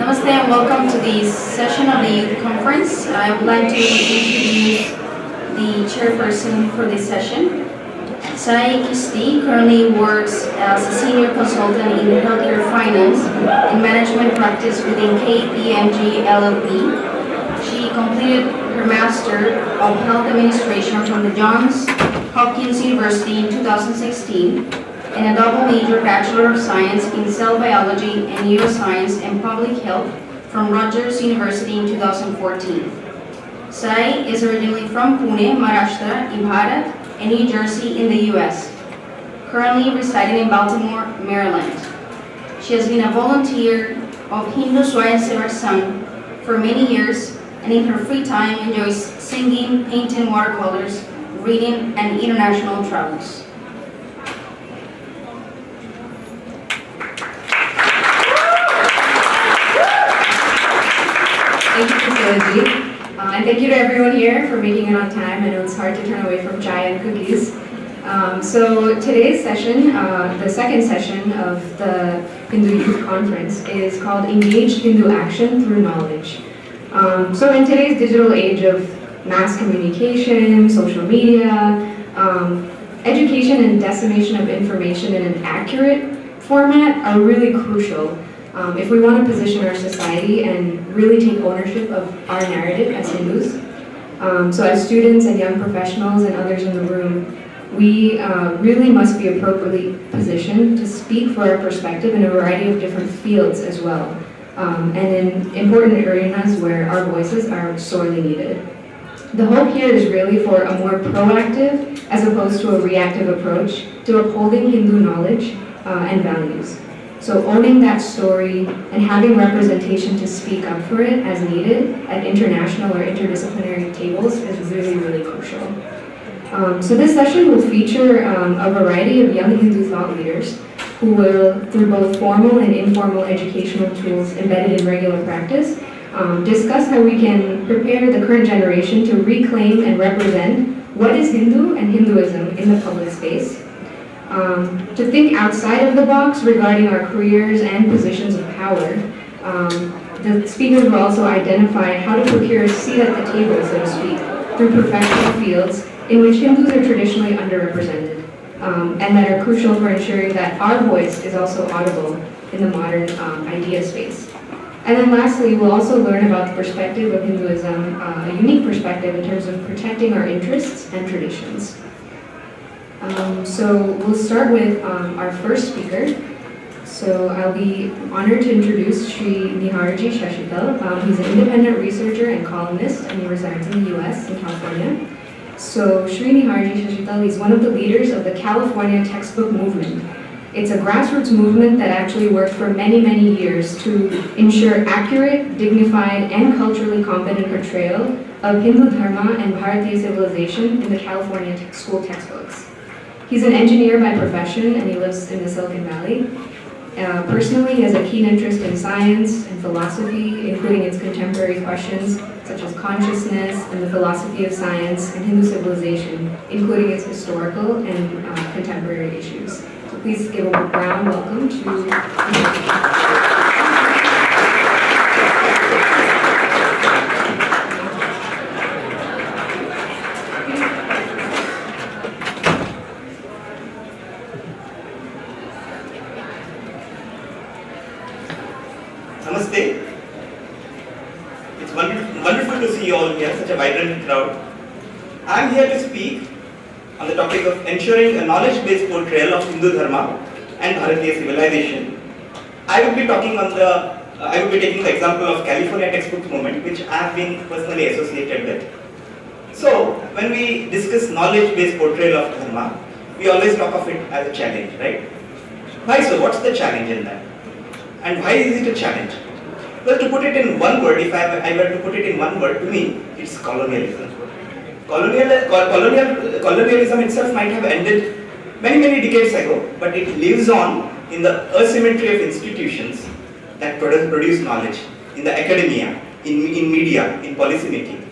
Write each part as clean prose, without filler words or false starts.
Namaste and welcome to the session of the Youth Conference. I would like to introduce the chairperson for this session. Khisty currently works as a senior consultant in healthcare finance and management practice within KPMG LLP. She completed her Master of Health Administration from the Johns Hopkins University in 2016 and a double major Bachelor of Science in Cell Biology and Neuroscience and Public Health from Rutgers University in 2014. Sai is originally from Pune, Maharashtra, in Bharat, and New Jersey in the US, currently residing in Baltimore, Maryland. She has been a volunteer of Hindu Swayamsevak Sangh for many years, and in her free time enjoys singing, painting watercolors, reading, and international travels. Thank you, Priscilla. And thank you to everyone here for making it on time. I know it's hard to turn away from chai and cookies. So today's session, the second session of the Hindu Youth Conference, is called Engaged Hindu Action Through Knowledge. So in today's digital age of mass communication, social media, education and dissemination of information in an accurate format are really crucial if we want to position our society and really take ownership of our narrative as Hindus. So as students and young professionals and others in the room, we really must be appropriately positioned to speak for our perspective in a variety of different fields as well, and in important arenas where our voices are sorely needed. The hope here is really for a more proactive as opposed to a reactive approach to upholding Hindu knowledge and values. So owning that story and having representation to speak up for it as needed at international or interdisciplinary tables is really, really crucial. So this session will feature a variety of young Hindu thought leaders who will, through both formal and informal educational tools embedded in regular practice, discuss how we can prepare the current generation to reclaim and represent what is Hindu and Hinduism in the public space. To think outside of the box regarding our careers and positions of power. The speakers will also identify how to procure a seat at the table, so to speak, through professional fields in which Hindus are traditionally underrepresented, and that are crucial for ensuring that our voice is also audible in the modern idea space. And then lastly, we'll also learn about the perspective of Hinduism, a unique perspective in terms of protecting our interests and traditions. So we'll start with our first speaker. So I'll be honored to introduce Shri Nihar Sashittal. He's an independent researcher and columnist, and he resides in the US, in California. So Shri Nihar Sashittal is one of the leaders of the California textbook movement. It's a grassroots movement that actually worked for many, many years to ensure accurate, dignified, and culturally competent portrayal of Hindu Dharma and Bharatiya civilization in the California school textbooks. He's an engineer by profession, and he lives in the Silicon Valley. Personally, he has a keen interest in science and philosophy, including its contemporary questions such as consciousness and the philosophy of science and Hindu civilization, including its historical and contemporary issues. So please give a round welcome to Namaste. It's wonderful to see you all here, such a vibrant crowd. I'm here to speak on the topic of ensuring a knowledge-based portrayal of Hindu Dharma and Bharatiya civilization. I will be taking the example of California textbook movement, which I have been personally associated with. So, when we discuss knowledge-based portrayal of Dharma, we always talk of it as a challenge, right? Why so? What's the challenge in that? And why is it a challenge? Well, to put it in one word, if I were to put it in one word, to me, it's colonialism. Colonialism itself might have ended many, many decades ago, but it lives on in the asymmetry of institutions that produce knowledge, in the academia, in media, in policy making.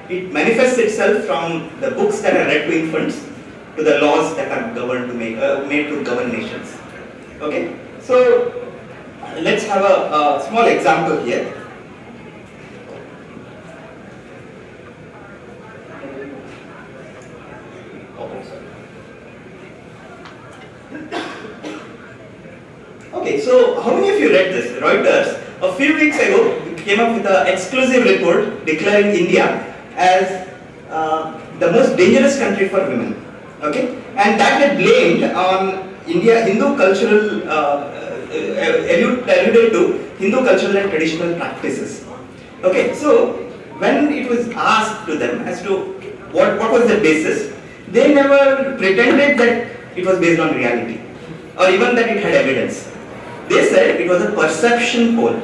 It manifests itself from the books that are read to infants to the laws that are made to govern nations. Okay? So, let's have a small example here. Okay, so how many of you read this? Reuters, a few weeks ago, came up with an exclusive report declaring India as the most dangerous country for women. Okay, and that had blamed on India Hindu cultural, alluded to Hindu cultural and traditional practices. Okay, so when it was asked to them as to what was the basis, they never pretended that it was based on reality or even that it had evidence. They said it was a perception poll.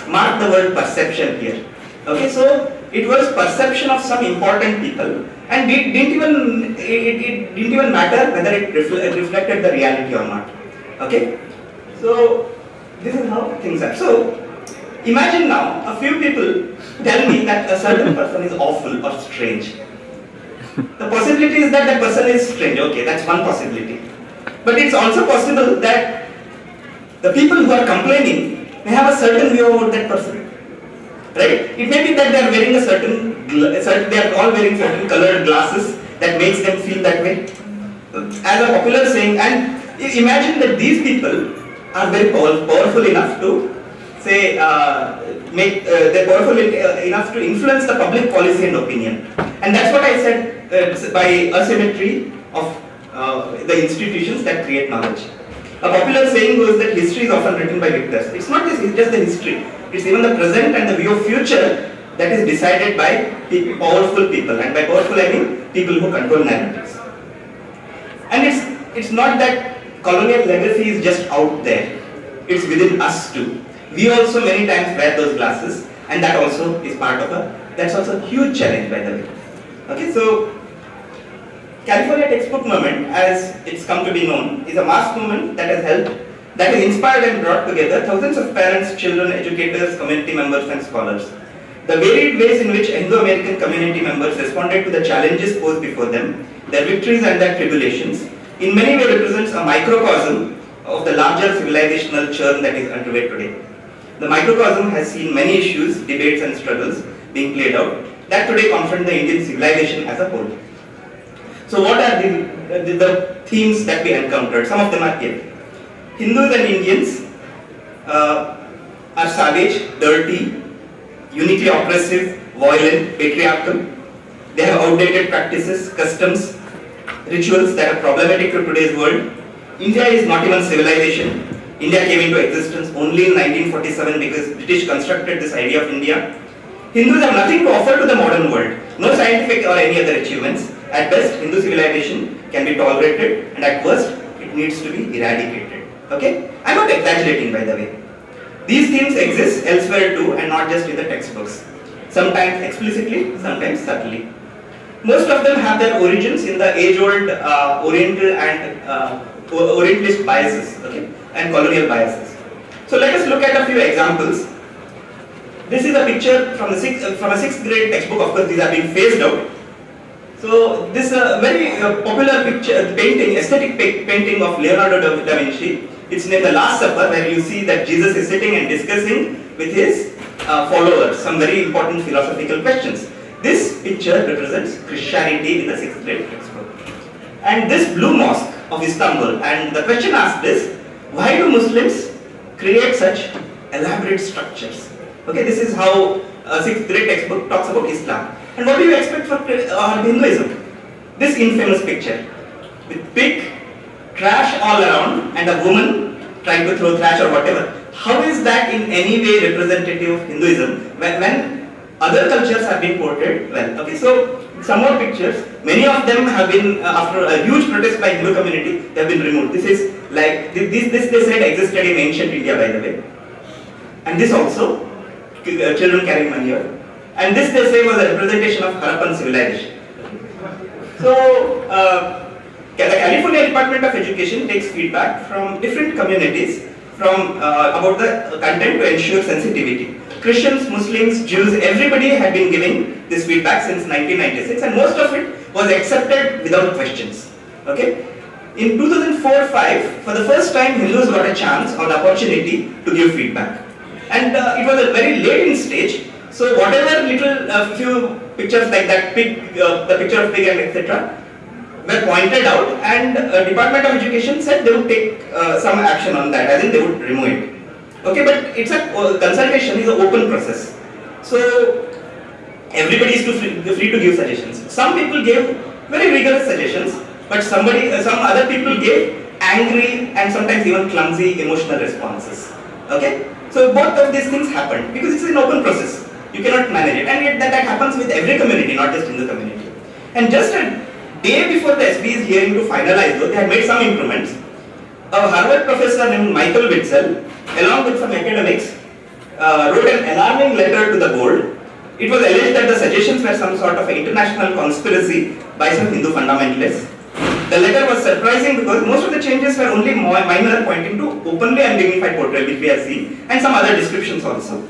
Mark the word perception here. Okay, so it was perception of some important people, and it didn't even matter whether it reflected the reality or not. Okay, so this is how things are. So imagine now a few people tell me that a certain person is awful or strange. The possibility is that that person is strange. Okay, that's one possibility. But it's also possible that the people who are complaining may have a certain view about that person, right? It may be that they are wearing they are all wearing certain colored glasses that makes them feel that way. As a popular saying, and imagine that these people are very powerful enough to say, they're powerful enough to influence the public policy and opinion. And that's what I said by asymmetry of the institutions that create knowledge. A popular saying goes that history is often written by victors. It's not just the history, it's even the present and the view of future that is decided by powerful people. And by powerful I mean people who control narratives. And it's not that colonial legacy is just out there, it's within us too. We also many times wear those glasses, and that also is part of that's also a huge challenge, by the way. Okay, so California textbook movement, as it's come to be known, is a mass movement that has inspired and brought together thousands of parents, children, educators, community members and scholars. The varied ways in which Indo-American community members responded to the challenges posed before them, their victories and their tribulations, in many ways represents a microcosm of the larger civilizational churn that is underway today. The microcosm has seen many issues, debates and struggles being played out that today confront the Indian civilization as a whole. So what are the themes that we encountered? Some of them are here. Hindus and Indians are savage, dirty, uniquely oppressive, violent, patriarchal. They have outdated practices, customs, rituals that are problematic to today's world. India is not even civilization. India came into existence only in 1947 because British constructed this idea of India. Hindus have nothing to offer to the modern world. No scientific or any other achievements. At best, Hindu civilization can be tolerated, and at worst, it needs to be eradicated. Okay? I'm not exaggerating, by the way. These themes exist elsewhere too, and not just in the textbooks. Sometimes explicitly, sometimes subtly. Most of them have their origins in the age-old Oriental and Orientalist biases, okay, and colonial biases. So let us look at a few examples. This is a picture from a sixth grade textbook. Of course, these are being phased out. So this is a very popular painting, aesthetic painting of Leonardo da Vinci. It's named The Last Supper, where you see that Jesus is sitting and discussing with his followers some very important philosophical questions. This picture represents Christianity in the 6th grade textbook. And this blue mosque of Istanbul, and the question asked is, why do Muslims create such elaborate structures? Okay, this is how a 6th grade textbook talks about Islam. And what do you expect for Hinduism? This infamous picture with pig, trash all around, and a woman trying to throw trash or whatever. How is that in any way representative of Hinduism when other cultures have been portrayed well? Okay, so some more pictures. Many of them have been, after a huge protest by Hindu community, they have been removed. This is like, this they said existed in ancient India, by the way. And this also, children carrying manure. And this they say was a representation of Harappan civilization. So, the California Department of Education takes feedback from different communities about the content to ensure sensitivity. Christians, Muslims, Jews, everybody had been giving this feedback since 1996, and most of it was accepted without questions. Okay? in 2004-5, for the first time, Hindus got a chance or the opportunity to give feedback. And it was a very late in stage, so whatever little few pictures like that pig, the picture of pig and etc. were pointed out, and Department of Education said they would take some action on that, as in they would remove it. Okay, but it's a consultation is an open process, so everybody is free to give suggestions. Some people gave very rigorous suggestions, but some other people gave angry and sometimes even clumsy emotional responses. Okay, so both of these things happened because it's an open process. You cannot manage it, and yet that happens with every community, not just Hindu community. And just a day before the SB's hearing to finalize, though, they had made some improvements. A Harvard professor named Michael Witzel, along with some academics, wrote an alarming letter to the board. It was alleged that the suggestions were some sort of an international conspiracy by some Hindu fundamentalists. The letter was surprising because most of the changes were only minor, pointing to openly undignified portrayal, which we have seen, and some other descriptions also.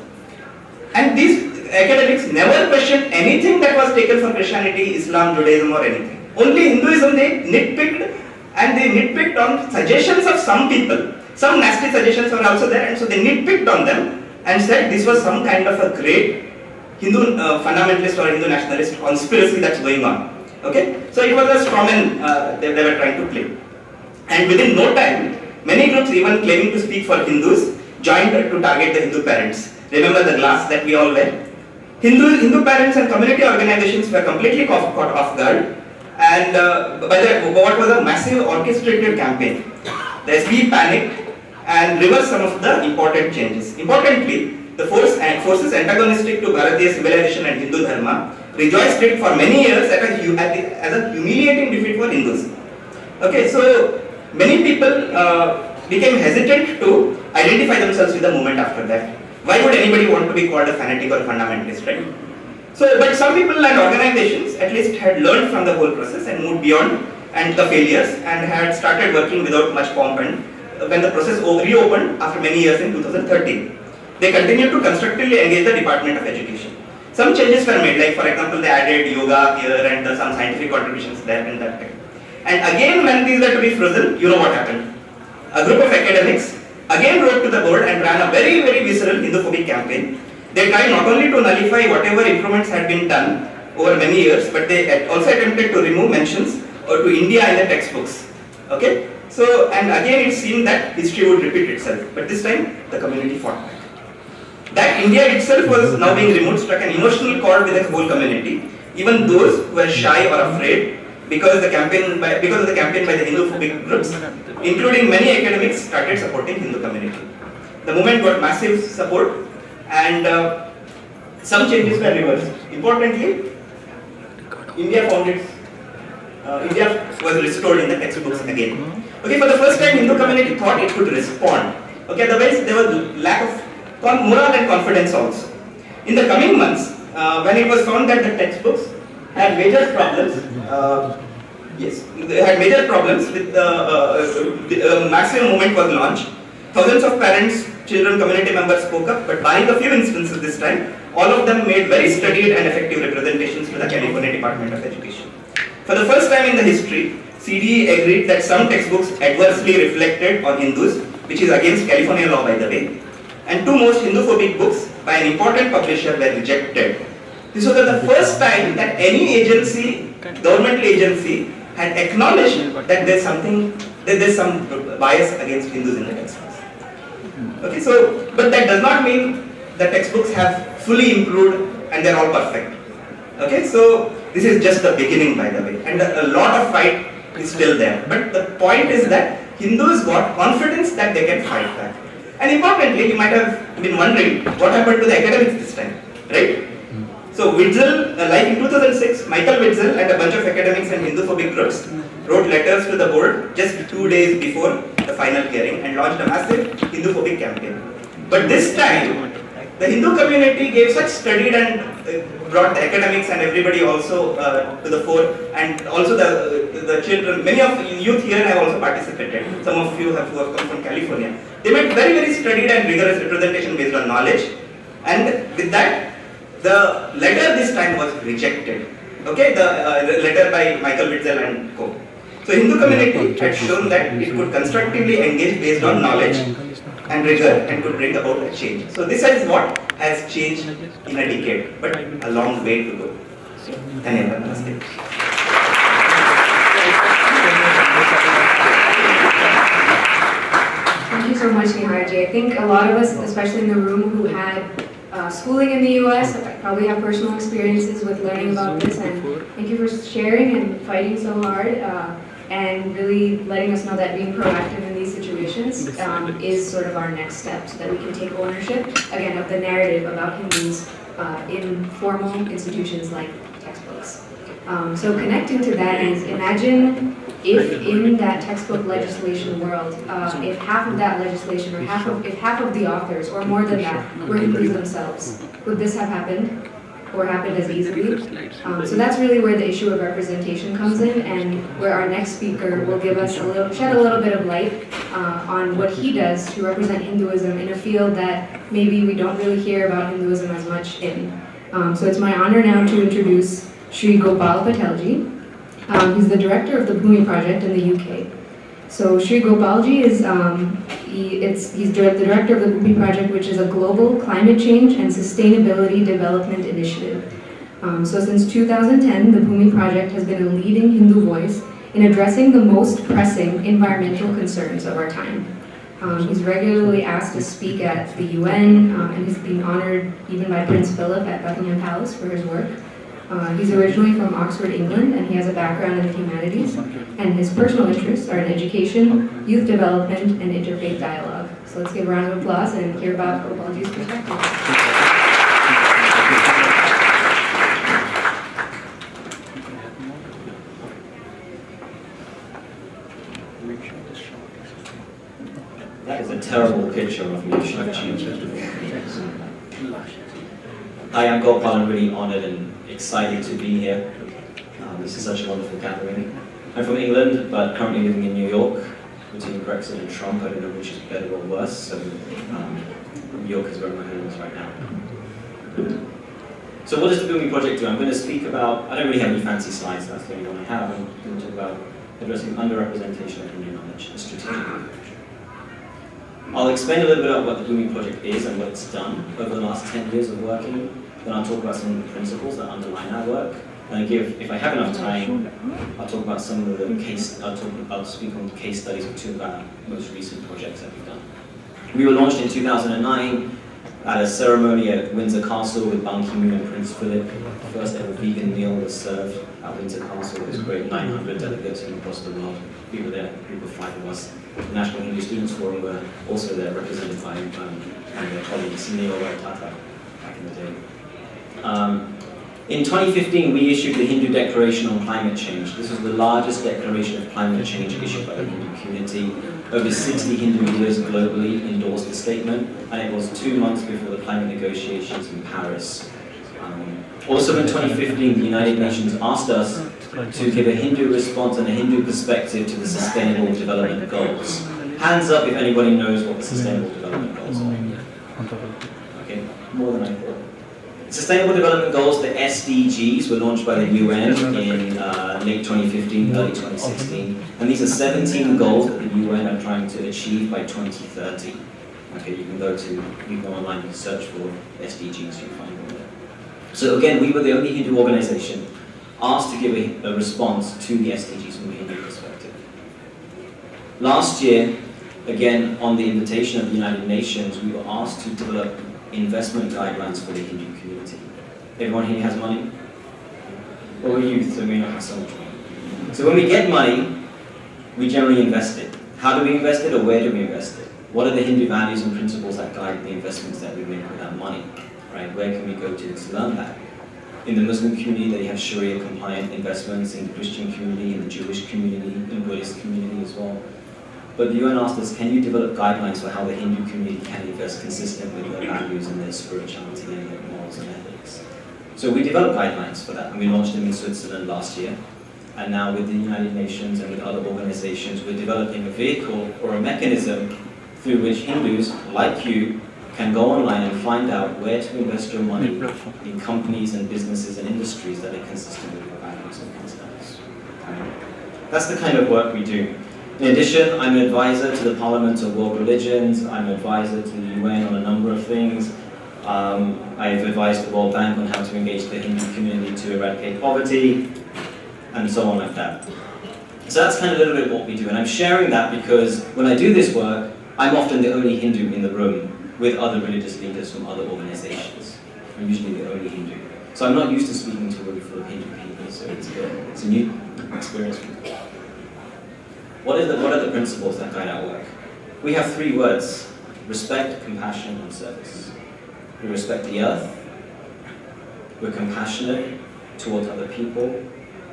And these academics never questioned anything that was taken from Christianity, Islam, Judaism or anything. Only Hinduism they nitpicked, and they nitpicked on suggestions of some people. Some nasty suggestions were also there, and so they nitpicked on them and said this was some kind of a great Hindu fundamentalist or Hindu nationalist conspiracy that's going on. Okay, so it was a strawman they were trying to play. And within no time, many groups even claiming to speak for Hindus joined to target the Hindu parents. Remember the glass that we all wear? Hindu parents and community organizations were completely caught off guard, and what was a massive orchestrated campaign. The SB panicked and reversed some of the important changes. Importantly, the forces antagonistic to Bharatiya civilization and Hindu Dharma rejoiced it for many years as a humiliating defeat for Hindus. Okay, so many people became hesitant to identify themselves with the movement after that. Why would anybody want to be called a fanatic or fundamentalist, right? So, but some people and organizations at least had learned from the whole process and moved beyond and the failures and had started working without much pomp, and when the process reopened after many years in 2013. They continued to constructively engage the Department of Education. Some changes were made, like for example they added yoga here and some scientific contributions there and that time. And again when these were to be frozen, you know what happened? A group of academics again wrote to the board and ran a very visceral Hinduphobic campaign. They tried not only to nullify whatever improvements had been done over many years, but they also attempted to remove mentions to India in the textbooks. Okay? So, and again it seemed that history would repeat itself, but this time the community fought back. That India itself was now being removed struck an emotional chord with the whole community. Even those who were shy or afraid because of the campaign by the Hinduphobic groups, including many academics, started supporting Hindu community. The movement got massive support, and some changes were reversed. Importantly, India was restored in the textbooks again. Okay, for the first time, Hindu community thought it could respond. Okay, otherwise there was lack of morale and confidence also. In the coming months, when it was found that the textbooks had major problems, they had major problems with the massive movement was launched. Thousands of parents, children, community members spoke up, but barring a few instances this time, all of them made very studied and effective representations to the California Department of Education. For the first time in the history, CDE agreed that some textbooks adversely reflected on Hindus, which is against California law by the way, and two most Hinduphobic books by an important publisher were rejected. This was the first time that any agency, governmental agency, had acknowledged that there's some bias against Hindus in the textbooks. Okay, so, but that does not mean the textbooks have fully improved and they're all perfect. Okay, so this is just the beginning by the way, and a lot of fight is still there. But the point is that Hindus got confidence that they can fight back. And importantly, you might have been wondering what happened to the academics this time, right? So Witzel, like in 2006, Michael Witzel and a bunch of academics and Hinduphobic groups wrote letters to the board just 2 days before the final hearing and launched a massive Hinduphobic campaign. But this time, the Hindu community gave such studied and brought the academics and everybody also to the fore, and also the children. Many of youth here have also participated. Some of you who have come from California. They made very studied and rigorous representation based on knowledge, and with that, the letter this time was rejected. Okay, the letter by Michael Witzel and co. So Hindu community had shown that it could constructively engage based on knowledge and rigor and could bring about a change. So this is what has changed in a decade, but a long way to go. Namaste. Thank you so much, Niharji. I think a lot of us, especially in the room who had schooling in the US, probably have personal experiences with learning about this, and thank you for sharing and fighting so hard and really letting us know that being proactive in these situations is sort of our next step so that we can take ownership, again, of the narrative about Hindus in formal institutions like textbooks. So connecting to that is, imagine if in that textbook legislation world, if half of that legislation, or if half of the authors, or more than that, were Hindus themselves, would this have happened, or happened as easily? So that's really where the issue of representation comes in, and where our next speaker will give us shed a little bit of light on what he does to represent Hinduism in a field that maybe we don't really hear about Hinduism as much in. So it's my honor now to introduce Shri Gopal Patelji. He's the director of the Bhumi project in the UK. So Shri Gopalji is he's the director of the Bhumi project, which is a global climate change and sustainability development initiative. So since 2010, the Bhumi project has been a leading Hindu voice in addressing the most pressing environmental concerns of our time. He's regularly asked to speak at the UN, and he's been honored even by Prince Philip at Buckingham Palace for his work. He's originally from Oxford, England, and he has a background in the humanities, and his personal interests are in education, youth development, and interfaith dialogue. So let's give a round of applause and hear about Gopalji's perspective. That is a terrible picture of me. Should have changed it. I am Gopal. I'm really honored and excited to be here. This is such a wonderful gathering. I'm from England, but currently living in New York between Brexit and Trump. I don't know which is better or worse, so New York is where my home is right now. So what does the Bhumi project do? I'm going to speak about, I don't really have any fancy slides, that's the only one I have. I'm going to talk about addressing underrepresentation of Hindu knowledge and strategic approach. I'll explain a little bit about what the Bhumi project is and what it's done over the last 10 years of working. Then I'll talk about some of the principles that underline our work. And if I have enough time, I'll talk about some of the I'll speak on case studies of two of our most recent projects that we've done. We were launched in 2009 at a ceremony at Windsor Castle with Ban Ki-moon and Prince Philip. The first ever vegan meal was served at Windsor Castle. It was great, 900 delegates from across the world. We were there, a group of 5 of us. The National Hindu Students Forum were also there, represented by their colleagues, Neil Tata, back in the day. In 2015, we issued the Hindu Declaration on Climate Change. This was the largest declaration of climate change issued by the Hindu community. Over 60 Hindu leaders globally endorsed the statement, and it was 2 months before the climate negotiations in Paris. Also in 2015, the United Nations asked us to give a Hindu response and a Hindu perspective to the Sustainable Development Goals. Hands up if anybody knows what the Sustainable Development Goals are. Okay, more than I thought. Sustainable Development Goals, the SDGs, were launched by the UN in late 2015, early 2016. And these are 17 goals that the UN are trying to achieve by 2030. Okay, you can go online and search for SDGs, you'll find them there. So again, we were the only Hindu organization asked to give a response to the SDGs from a Hindu perspective. Last year, again, on the invitation of the United Nations, we were asked to develop investment guidelines for the Hindu community. Everyone here has money? Or youth, so we don't have so much money. So when we get money, we generally invest it. How do we invest it, or where do we invest it? What are the Hindu values and principles that guide the investments that we make with that money? Right? Where can we go to learn that? In the Muslim community, they have Sharia-compliant investments. In the Christian community, in the Jewish community, in the Buddhist community as well. But the UN asked us, can you develop guidelines for how the Hindu community can invest consistent with their values and their spirituality and their morals and ethics? So we developed guidelines for that, and we launched them in Switzerland last year. And now with the United Nations and with other organizations, we're developing a vehicle or a mechanism through which Hindus, like you, can go online and find out where to invest your money in companies and businesses and industries that are consistent with your values and concepts. That's the kind of work we do. In addition, I'm an advisor to the Parliament of World Religions. I'm an advisor to the UN on a number of things. I've advised the World Bank on how to engage the Hindu community to eradicate poverty, and so on like that. So that's kind of a little bit what we do, and I'm sharing that because when I do this work, I'm often the only Hindu in the room with other religious leaders from other organizations. I'm usually the only Hindu. So I'm not used to speaking to a room full of Hindu people, so it's a new experience for me. What are the principles that guide our work? We have 3 words: respect, compassion, and service. We respect the earth, we're compassionate towards other people,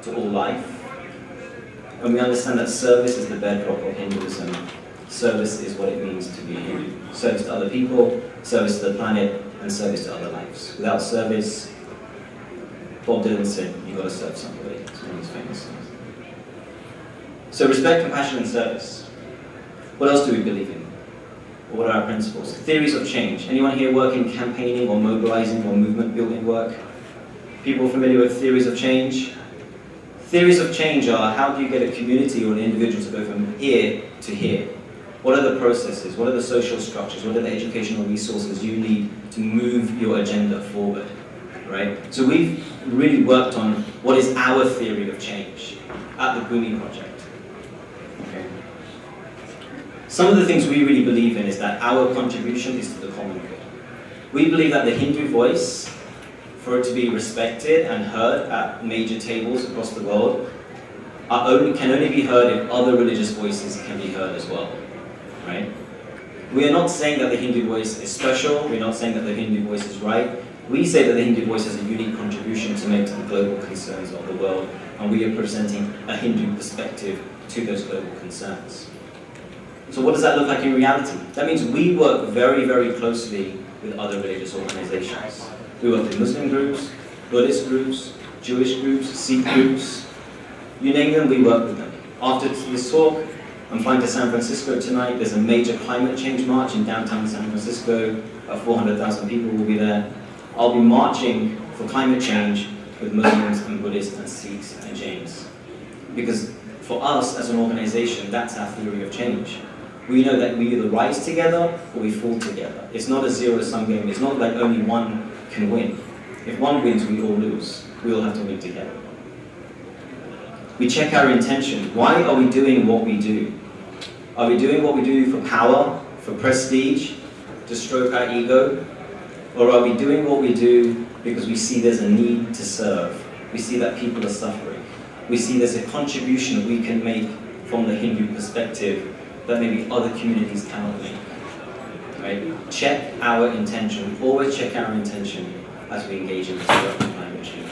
to all life, and we understand that service is the bedrock of Hinduism. Service is what it means to be a Hindu. Service to other people, service to the planet, and service to other lives. Without service, Bob Dylan said, you've got to serve somebody. It's one of his famous songs. So respect, compassion, and service. What else do we believe in? What are our principles? Theories of change. Anyone here work in campaigning or mobilizing or movement building work? People familiar with theories of change? Theories of change are, how do you get a community or an individual to go from here to here? What are the processes? What are the social structures? What are the educational resources you need to move your agenda forward? Right? So we've really worked on what is our theory of change at the Bhumi project. Okay. Some of the things we really believe in is that our contribution is to the common good. We believe that the Hindu voice, for it to be respected and heard at major tables across the world, can only be heard if other religious voices can be heard as well. Right? We are not saying that the Hindu voice is special, we're not saying that the Hindu voice is right. We say that the Hindu voice has a unique contribution to make to the global concerns of the world, and we are presenting a Hindu perspective to those global concerns. So what does that look like in reality? That means we work very, very closely with other religious organizations. We work with Muslim groups, Buddhist groups, Jewish groups, Sikh groups. You name them, we work with them. After this talk, I'm flying to San Francisco tonight. There's a major climate change march in downtown San Francisco. About 400,000 people will be there. I'll be marching for climate change with Muslims and Buddhists and Sikhs and Jains. Because for us as an organization, that's our theory of change. We know that we either rise together or we fall together. It's not a zero-sum game. It's not like only one can win. If one wins, we all lose. We all have to win together. We check our intention. Why are we doing what we do? Are we doing what we do for power, for prestige, to stroke our ego? Or are we doing what we do because we see there's a need to serve? We see that people are suffering. We see there's a contribution we can make from the Hindu perspective that maybe other communities cannot make. Right? Check our intention. Always check our intention as we engage in this work on climate change.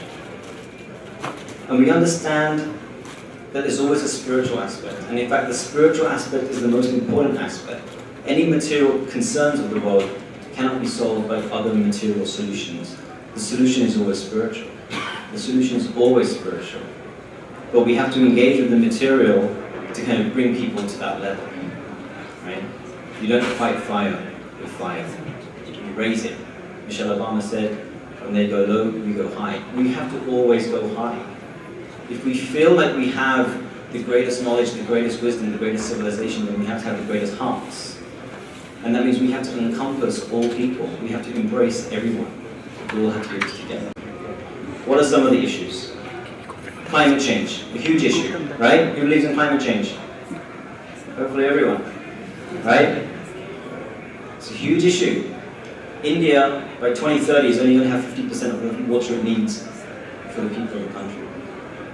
And we understand that there's always a spiritual aspect. And in fact, the spiritual aspect is the most important aspect. Any material concerns of the world cannot be solved by other material solutions. The solution is always spiritual. The solution is always spiritual. But we have to engage with the material to kind of bring people to that level. Right? You don't fight fire with fire. You raise it. Michelle Obama said, when they go low, we go high. We have to always go high. If we feel like we have the greatest knowledge, the greatest wisdom, the greatest civilization, then we have to have the greatest hearts. And that means we have to encompass all people. We have to embrace everyone. We all have to do this together. What are some of the issues? Climate change, a huge issue, right? Who believes in climate change? Hopefully everyone, right? It's a huge issue. India, by 2030, is only going to have 50% of the water it needs for the people of the country.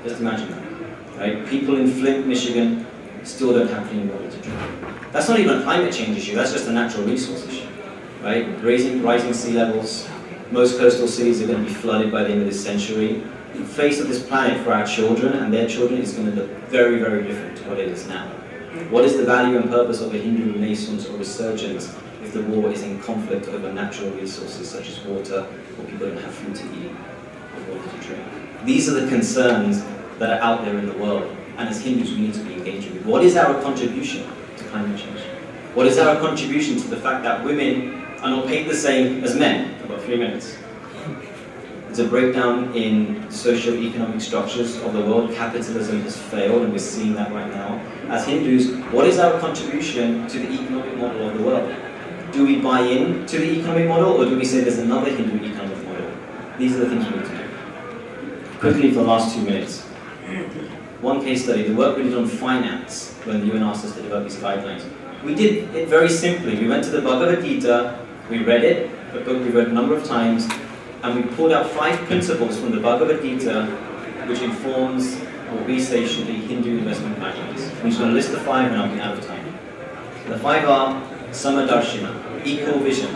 Just imagine that, right? People in Flint, Michigan, still don't have clean water to drink. That's not even a climate change issue, that's just a natural resource issue, right? Rising sea levels, most coastal cities are going to be flooded by the end of this century. The face of this planet for our children and their children is going to look very, very different to what it is now. What is the value and purpose of a Hindu renaissance or resurgence if the war is in conflict over natural resources such as water, or people don't have food to eat or water to drink? These are the concerns that are out there in the world, and as Hindus we need to be engaging with. What is our contribution to climate change? What is our contribution to the fact that women are not paid the same as men? I've got 3 minutes. It's a breakdown in socio-economic structures of the world. Capitalism has failed, and we're seeing that right now. As Hindus, what is our contribution to the economic model of the world? Do we buy in to the economic model, or do we say there's another Hindu economic model? These are the things we need to do. Quickly for the last 2 minutes. One case study, the work we did on finance, when the UN asked us to develop these guidelines. We did it very simply. We went to the Bhagavad Gita, we read it, a book we read a number of times, and we pulled out 5 principles from the Bhagavad Gita which informs what we say should be Hindu investment guidelines. I'm just going to list the 5 and I'll be out of time. The 5 are Samadarshina, equal vision.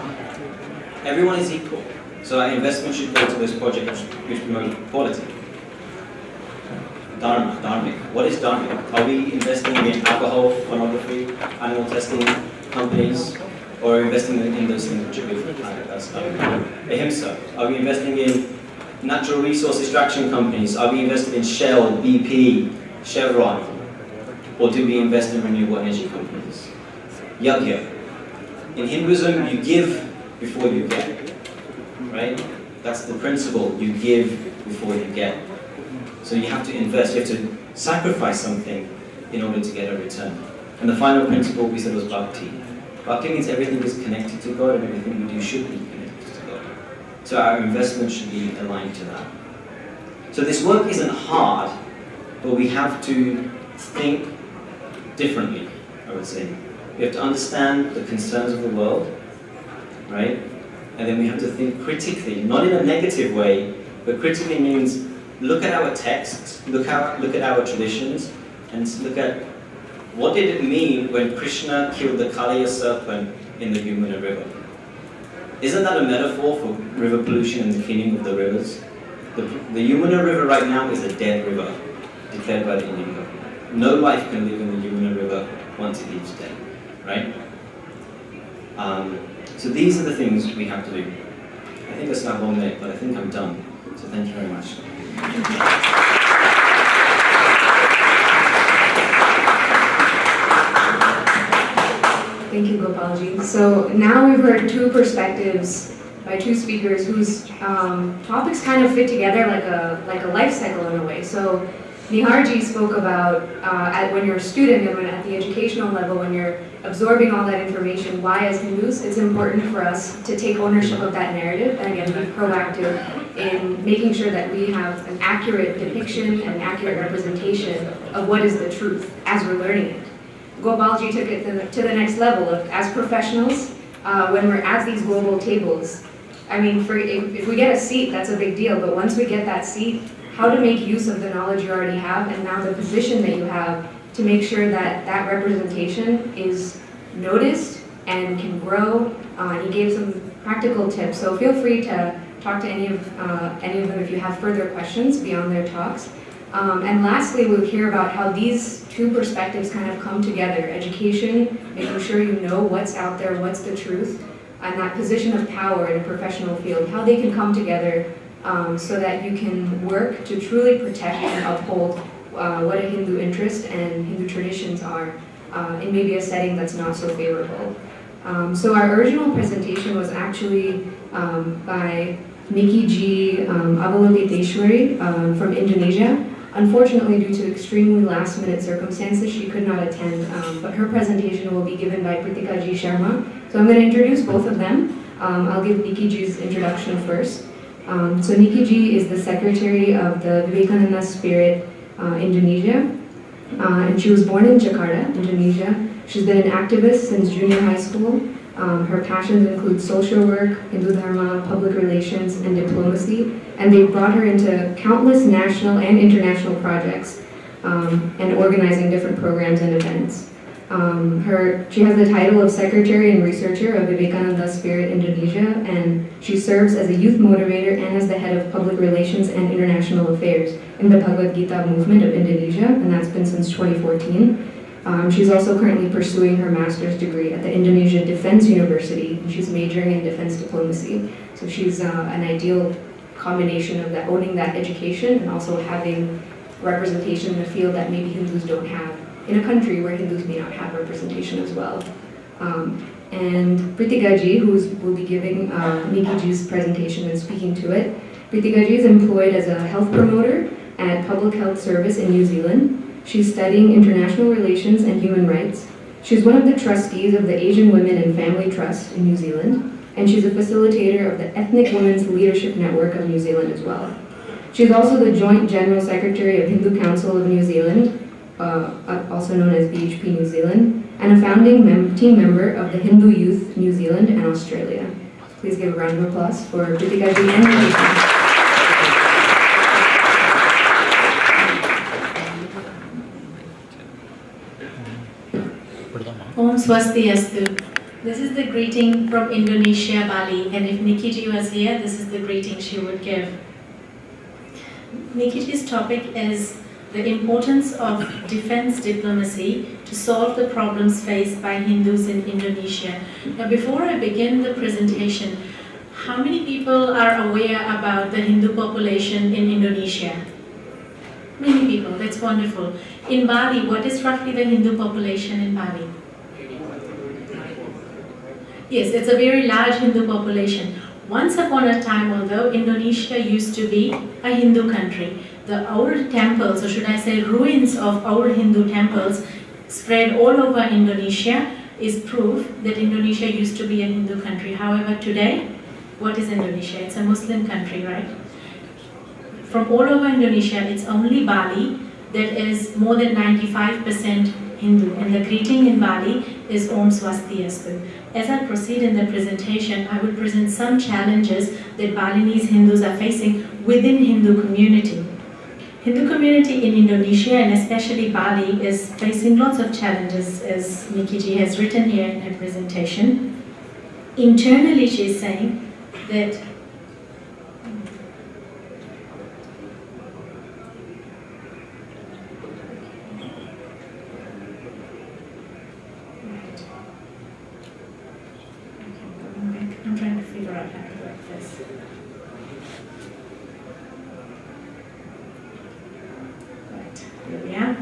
Everyone is equal, so our investment should go to those projects which promote equality. Dharma, dharmic. What is dharmic? Are we investing in alcohol, pornography, animal testing companies, or are we investing in those things which are good for the planet? That's dharmic. Ahimsa. Are we investing in natural resource extraction companies? Are we invested in Shell, BP, Chevron? Or do we invest in renewable energy companies? Yagya. In Hinduism, you give before you get. Right? That's the principle. You give before you get. So you have to invest, you have to sacrifice something in order to get a return. And the final principle we said was bhakti. Bhakti means everything is connected to God and everything we do should be connected to God. So our investment should be aligned to that. So this work isn't hard, but we have to think differently, I would say. We have to understand the concerns of the world, right? And then we have to think critically, not in a negative way, but critically means look at our texts, look at our traditions, and look at what did it mean when Krishna killed the Kaliya serpent in the Yamuna River. Isn't that a metaphor for river pollution and the cleaning of the rivers? The Yamuna River right now is a dead river, declared by the Indian government. No life can live in the Yamuna River once it leaves dead, right? So these are the things we have to do. I think I started 1 minute, but I think I'm done. So thank you very much. Thank you, Gopalji. So now we've heard 2 perspectives by 2 speakers whose topics kind of fit together like a life cycle in a way. So Niharji spoke about when you're a student and when at the educational level, when you're absorbing all that information, why as Hindus it's important for us to take ownership of that narrative and again be proactive in making sure that we have an accurate depiction and accurate representation of what is the truth as we're learning it. Gopalji took it to the next level of, as professionals, when we're at these global tables, I mean, if we get a seat, that's a big deal, but once we get that seat, how to make use of the knowledge you already have and now the position that you have to make sure that that representation is noticed and can grow. He gave some practical tips, so feel free to talk to any of them if you have further questions beyond their talks. And lastly, we'll hear about how these 2 perspectives kind of come together. Education, making sure you know what's out there, what's the truth, and that position of power in a professional field, how they can come together so that you can work to truly protect and uphold what a Hindu interest and Hindu traditions are in maybe a setting that's not so favorable. So our original presentation was actually by Nikki G. Avalokitesvari from Indonesia. Unfortunately, due to extremely last-minute circumstances, she could not attend, but her presentation will be given by Pritika G. Sharma. So I'm going to introduce both of them. I'll give Nikki G's introduction first. So Nikki G is the secretary of the Vivekananda Spirit Indonesia, and she was born in Jakarta, Indonesia. She's been an activist since junior high school. Her passions include social work, Hindu Dharma, public relations, and diplomacy, and they brought her into countless national and international projects and organizing different programs and events. She has the title of Secretary and Researcher of Vivekananda Spirit Indonesia, and she serves as a youth motivator and as the head of public relations and international affairs in the Bhagavad Gita movement of Indonesia, and that's been since 2014. She's also currently pursuing her master's degree at the Indonesia Defense University, and she's majoring in defense diplomacy. So she's an ideal combination of that, owning that education and also having representation in a field that maybe Hindus don't have, in a country where Hindus may not have representation as well. And Pritika Ji, who will be giving Nikki Ji's presentation and speaking to it, Pritika ji is employed as a health promoter at Public Health Service in New Zealand. She's studying international relations and human rights. She's one of the trustees of the Asian Women and Family Trust in New Zealand, and she's a facilitator of the Ethnic Women's Leadership Network of New Zealand as well. She's also the Joint General Secretary of Hindu Council of New Zealand, also known as BHP New Zealand, and a founding team member of the Hindu Youth New Zealand and Australia. Please give a round of applause for Pritika ji and Nikki. Om Swastiastu. This is the greeting from Indonesia, Bali, and if Nikki ji was here, this is the greeting she would give. Nikki ji's topic is the importance of defense diplomacy to solve the problems faced by Hindus in Indonesia. Now, before I begin the presentation, how many people are aware about the Hindu population in Indonesia? Many people, that's wonderful. In Bali, what is roughly the Hindu population in Bali? Yes, it's a very large Hindu population. Once upon a time, although Indonesia used to be a Hindu country, the old temples, or should I say ruins of old Hindu temples spread all over Indonesia is proof that Indonesia used to be a Hindu country. However, today, what is Indonesia? It's a Muslim country, right? From all over Indonesia, it's only Bali that is more than 95% Hindu, and the greeting in Bali is Om Swastiastu. As I proceed in the presentation, I will present some challenges that Balinese Hindus are facing within Hindu community. Hindu community in Indonesia, and especially Bali, is facing lots of challenges, as Nikki ji has written here in her presentation. Internally, she is saying that I'm trying to figure out how to work this. Right, here we are.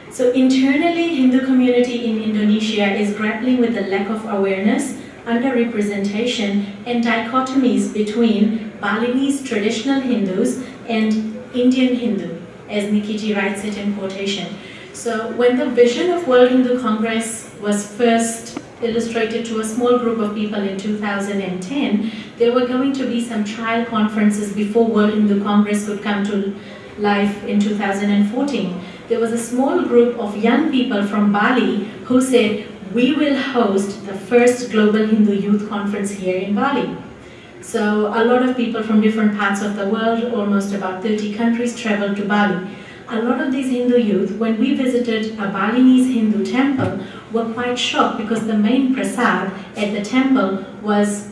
So internally, Hindu community in Indonesia is grappling with the lack of awareness, underrepresentation, and dichotomies between Balinese traditional Hindus and Indian Hindu, as Nikki ji writes it in quotation. So when the vision of World Hindu Congress was first illustrated to a small group of people in 2010, there were going to be some trial conferences before World Hindu Congress could come to life in 2014. There was a small group of young people from Bali who said, we will host the first Global Hindu Youth Conference here in Bali. So a lot of people from different parts of the world, almost about 30 countries, traveled to Bali. A lot of these Hindu youth, when we visited a Balinese Hindu temple, were quite shocked because the main prasad at the temple was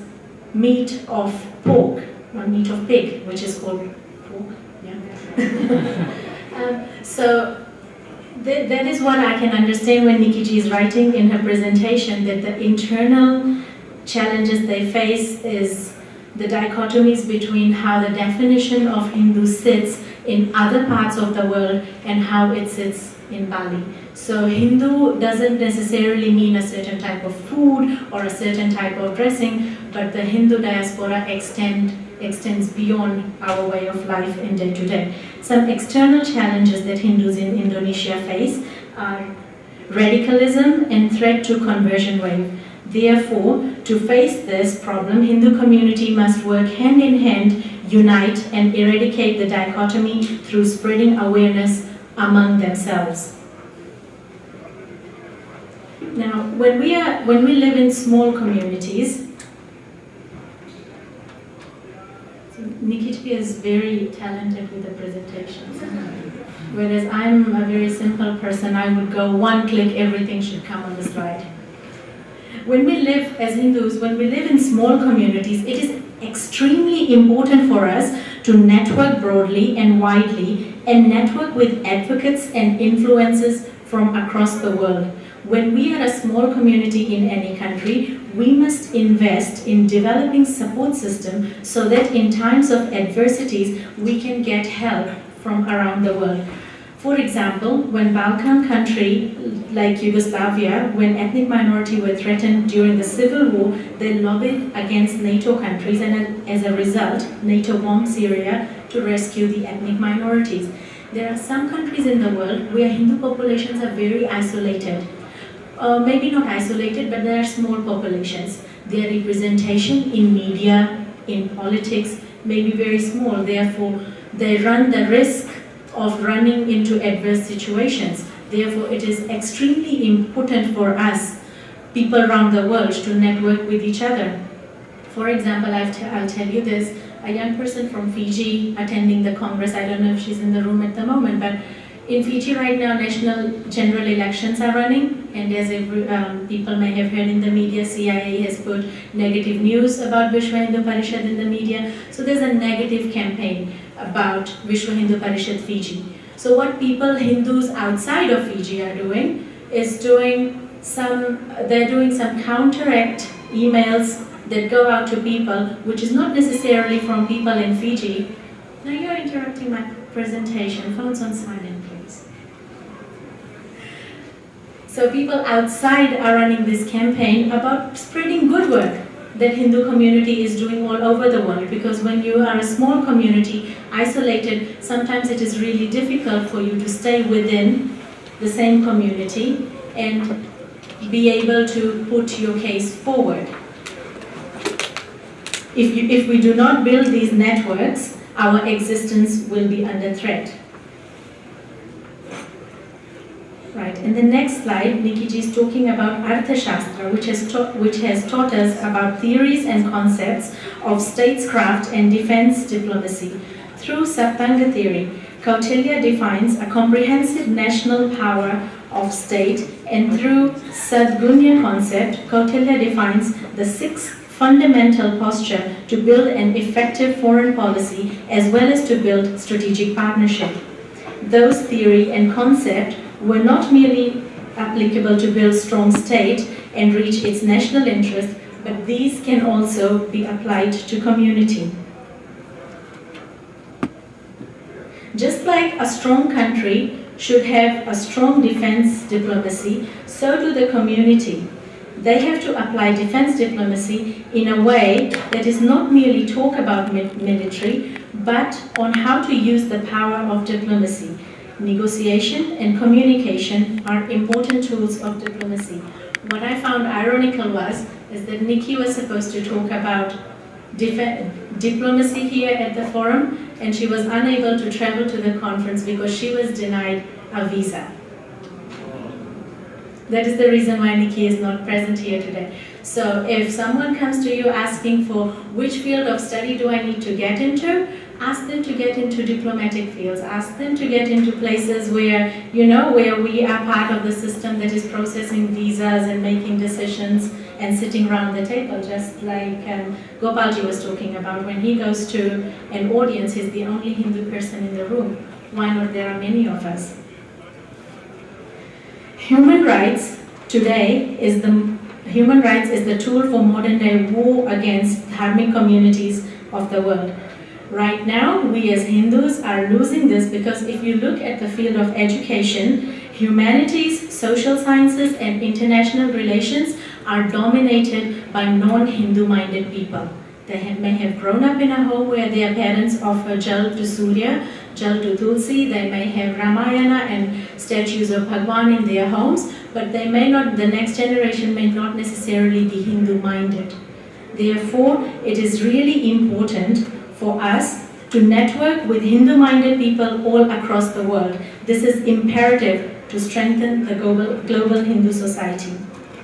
meat of pork, or meat of pig, which is called pork. Yeah. So that is what I can understand when Nikki ji is writing in her presentation, that the internal challenges they face is the dichotomies between how the definition of Hindu sits in other parts of the world and how it sits in Bali. So Hindu doesn't necessarily mean a certain type of food or a certain type of dressing, but the Hindu diaspora extends beyond our way of life in day to day. Some external challenges that Hindus in Indonesia face are radicalism and threat to conversion wave. Therefore, to face this problem, Hindu community must work hand in hand, unite and eradicate the dichotomy through spreading awareness among themselves. Now, when we live in small communities, Nikki ji is very talented with the presentations. Whereas I'm a very simple person, I would go one click, everything should come on the slide. When we live as Hindus, when we live in small communities, it is extremely important for us to network broadly and widely and network with advocates and influencers from across the world. When we are a small community in any country, we must invest in developing support system so that in times of adversities, we can get help from around the world. For example, when Balkan country like Yugoslavia, when ethnic minority were threatened during the civil war, they lobbied against NATO countries, and as a result, NATO bombed Syria to rescue the ethnic minorities. There are some countries in the world where Hindu populations are very isolated. Maybe not isolated, but there are small populations. Their representation in media, in politics, may be very small. Therefore, they run the risk of running into adverse situations. Therefore, it is extremely important for us, people around the world, to network with each other. For example, I'll tell you this, a young person from Fiji attending the Congress, I don't know if she's in the room at the moment, but in Fiji right now, national general elections are running, and as people may have heard in the media, CIA has put negative news about Vishwa Hindu Parishad in the media. So there's a negative campaign about Vishwa Hindu Parishad Fiji. So what people, Hindus outside of Fiji are doing is they're doing some counteract emails that go out to people, which is not necessarily from people in Fiji. Now you're interrupting my presentation. Phones on silent, please. So people outside are running this campaign about spreading good work that Hindu community is doing all over the world, because when you are a small community, isolated, sometimes it is really difficult for you to stay within the same community and be able to put your case forward. If we do not build these networks, our existence will be under threat. Right, in the next slide, Nikki ji is talking about Arthashastra, which has taught us about theories and concepts of statescraft and defense diplomacy. Through Saptanga theory, Kautilya defines a comprehensive national power of state, and through Sadgunya concept, Kautilya defines the 6 fundamental posture to build an effective foreign policy as well as to build strategic partnership. Those theory and concept were not merely applicable to build strong state and reach its national interest, but these can also be applied to community. Just like a strong country should have a strong defense diplomacy, so do the community. They have to apply defense diplomacy in a way that is not merely talk about military, but on how to use the power of diplomacy. Negotiation and communication are important tools of diplomacy. What I found ironical is that Nikki was supposed to talk about diplomacy here at the forum, and she was unable to travel to the conference because she was denied a visa. That is the reason why Nikki is not present here today. So if someone comes to you asking for which field of study do I need to get into, ask them to get into diplomatic fields. Ask them to get into places where, where we are part of the system that is processing visas and making decisions and sitting around the table, just like Gopalji was talking about. When he goes to an audience, he's the only Hindu person in the room. Why not? There are many of us. Human rights today is the tool for modern day war against dharmic communities of the world. Right now, we as Hindus are losing this because if you look at the field of education, humanities, social sciences, and international relations are dominated by non-Hindu minded people. They may have grown up in a home where their parents offer jal to Surya, jal to Tulsi. They may have Ramayana and statues of Bhagwan in their homes, but the next generation may not necessarily be Hindu minded. Therefore, it is really important for us to network with Hindu-minded people all across the world. This is imperative to strengthen the global Hindu society,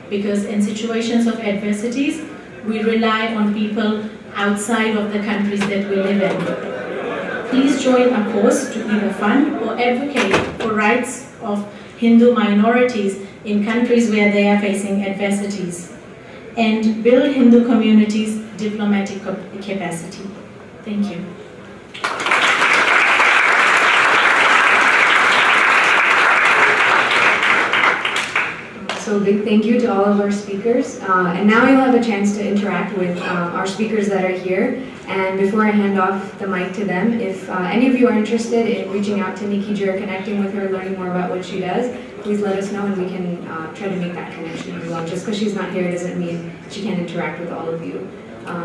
because in situations of adversities, we rely on people outside of the countries that we live in. Please join a course to either fund or advocate for rights of Hindu minorities in countries where they are facing adversities, and build Hindu communities' diplomatic capacity. Thank you. So big thank you to all of our speakers. And now you'll have a chance to interact with our speakers that are here. And before I hand off the mic to them, if any of you are interested in reaching out to Nikki or connecting with her, learning more about what she does, please let us know and we can try to make that connection as well. Just because she's not here doesn't mean she can't interact with all of you.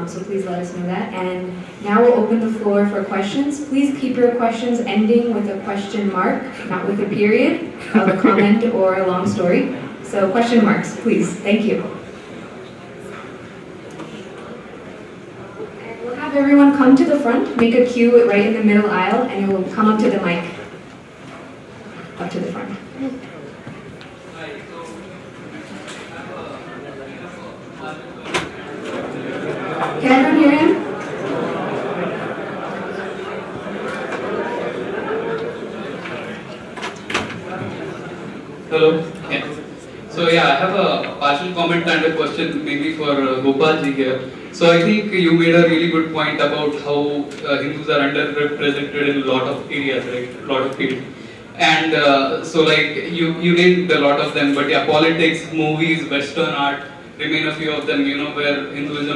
So please let us know that. And now we'll open the floor for questions. Please keep your questions ending with a question mark, not with a period, of a comment or a long story. So question marks, please. Thank you. And we'll have everyone come to the front, make a queue right in the middle aisle, and you'll come up to the mic, up to the front. Can everyone hear him? Hello. Yeah. So yeah, I have a partial comment and a question maybe for Gopal ji here. So I think you made a really good point about how Hindus are underrepresented in a lot of areas, right? A lot of fields. And so like you named a lot of them, but yeah, politics, movies, Western art remain a few of them, where Hindus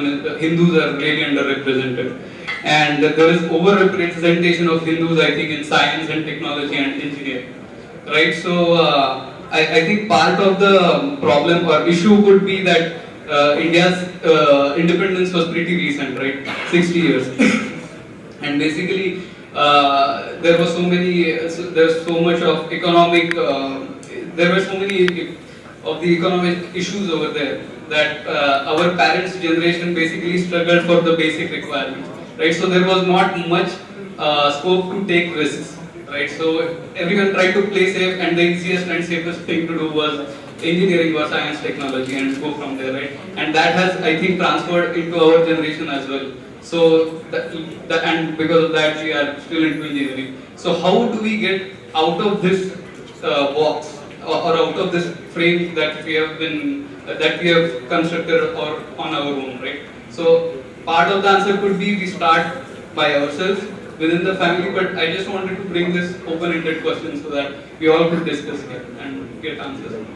are really underrepresented. And there is over-representation of Hindus, I think, in science and technology and engineering, right? So I think part of the problem or issue could be that India's independence was pretty recent, right? 60 years. And basically, there's so much of economic, there were so many of the economic issues over there that our parents' generation basically struggled for the basic requirements, right? So there was not much scope to take risks, right? So everyone tried to play safe, and the easiest and safest thing to do was engineering or science technology and go from there, right? And that has, I think, transferred into our generation as well. So and because of that, we are still into engineering. So how do we get out of this box or out of this frame that we have constructed or on our own, right? So part of the answer could be we start by ourselves within the family, but I just wanted to bring this open-ended question so that we all could discuss here and get answers.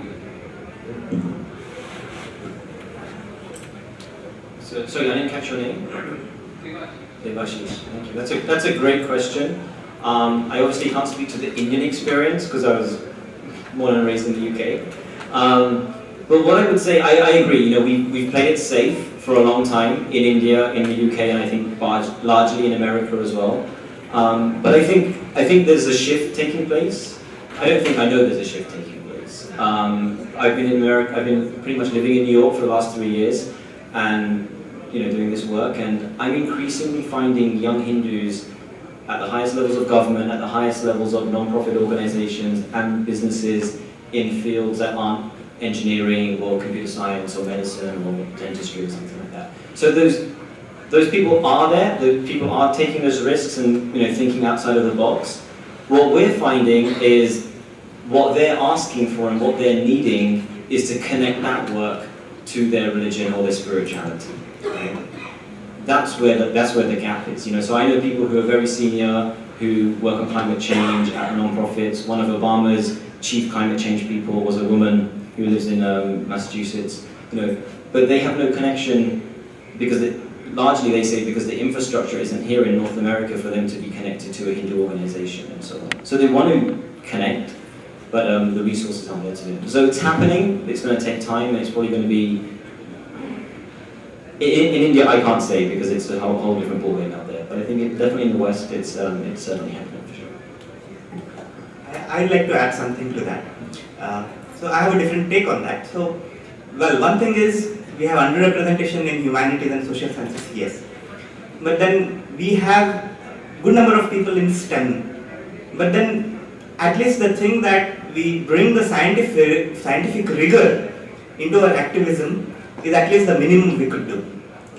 So I didn't catch your name? Devashish. Thank you. That's a great question. I obviously can't speak to the Indian experience because I was born and raised in the UK. But what I would say, I agree. We've played it safe for a long time in India, in the UK, and I think largely in America as well. But I think there's a shift taking place. I know there's a shift taking place. I've been in America. I've been pretty much living in New York for the last 3 years, and doing this work. And I'm increasingly finding young Hindus at the highest levels of government, at the highest levels of non-profit organizations and businesses in fields that aren't engineering or computer science or medicine or dentistry or something like that. So those people are there. The people are taking those risks and thinking outside of the box. What we're finding is what they're asking for and what they're needing is to connect that work to their religion or their spirituality. Right? That's where the gap is. So I know people who are very senior who work on climate change at non-profits. One of Obama's chief climate change people was a woman who lives in Massachusetts. But they have no connection because largely they say because the infrastructure isn't here in North America for them to be connected to a Hindu organization and so on. So they want to connect, but the resources aren't there to do it. So it's happening. It's going to take time, and it's probably going to be. In India, I can't say because it's a whole different ballgame out there. But I think definitely in the West, it's certainly happening for sure. I'd like to add something to that. So I have a different take on that. So, well, one thing is we have underrepresentation in humanities and social sciences, yes. But then we have good number of people in STEM. But then at least the thing that we bring the scientific rigor into our activism is at least the minimum we could do,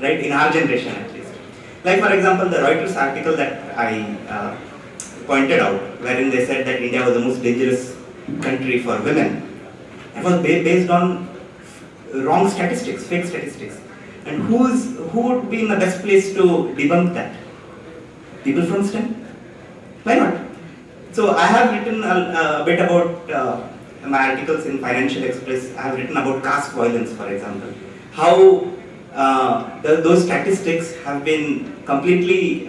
right, in our generation at least. Like for example, the Reuters article that I pointed out, wherein they said that India was the most dangerous country for women. It was based on wrong statistics, fake statistics. And who would be in the best place to debunk that? People from STEM? Why not? So I have written a bit about my articles in Financial Express. I have written about caste violence, for example. How those statistics have been completely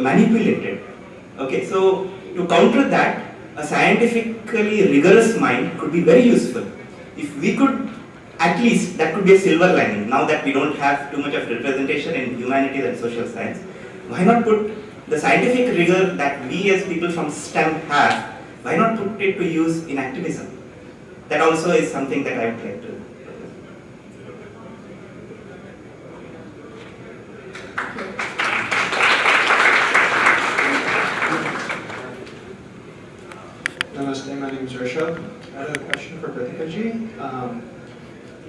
manipulated. Okay, so to counter that, a scientifically rigorous mind could be very useful. If we could, at least, that could be a silver lining. Now that we don't have too much of representation in humanities and social science, why not put the scientific rigor that we as people from STEM have, why not put it to use in activism? That also is something that I would like to. Namaste, my name is Rishabh. I had a question for Pritika ji.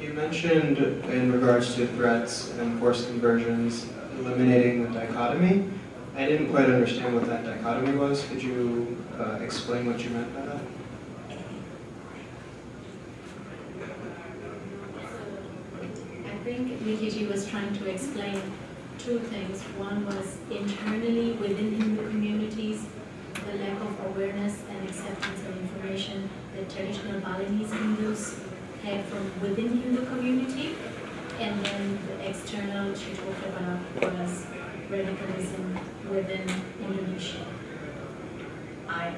You mentioned in regards to threats and forced conversions, eliminating the dichotomy. I didn't quite understand what that dichotomy was. Could you explain what you meant by that? I think Nikki ji was trying to explain two things. One was internally within Hindu communities, the lack of awareness and acceptance of information that traditional Balinese Hindus had from within Hindu community, and then the external she talked about was radicalism within Indonesia. I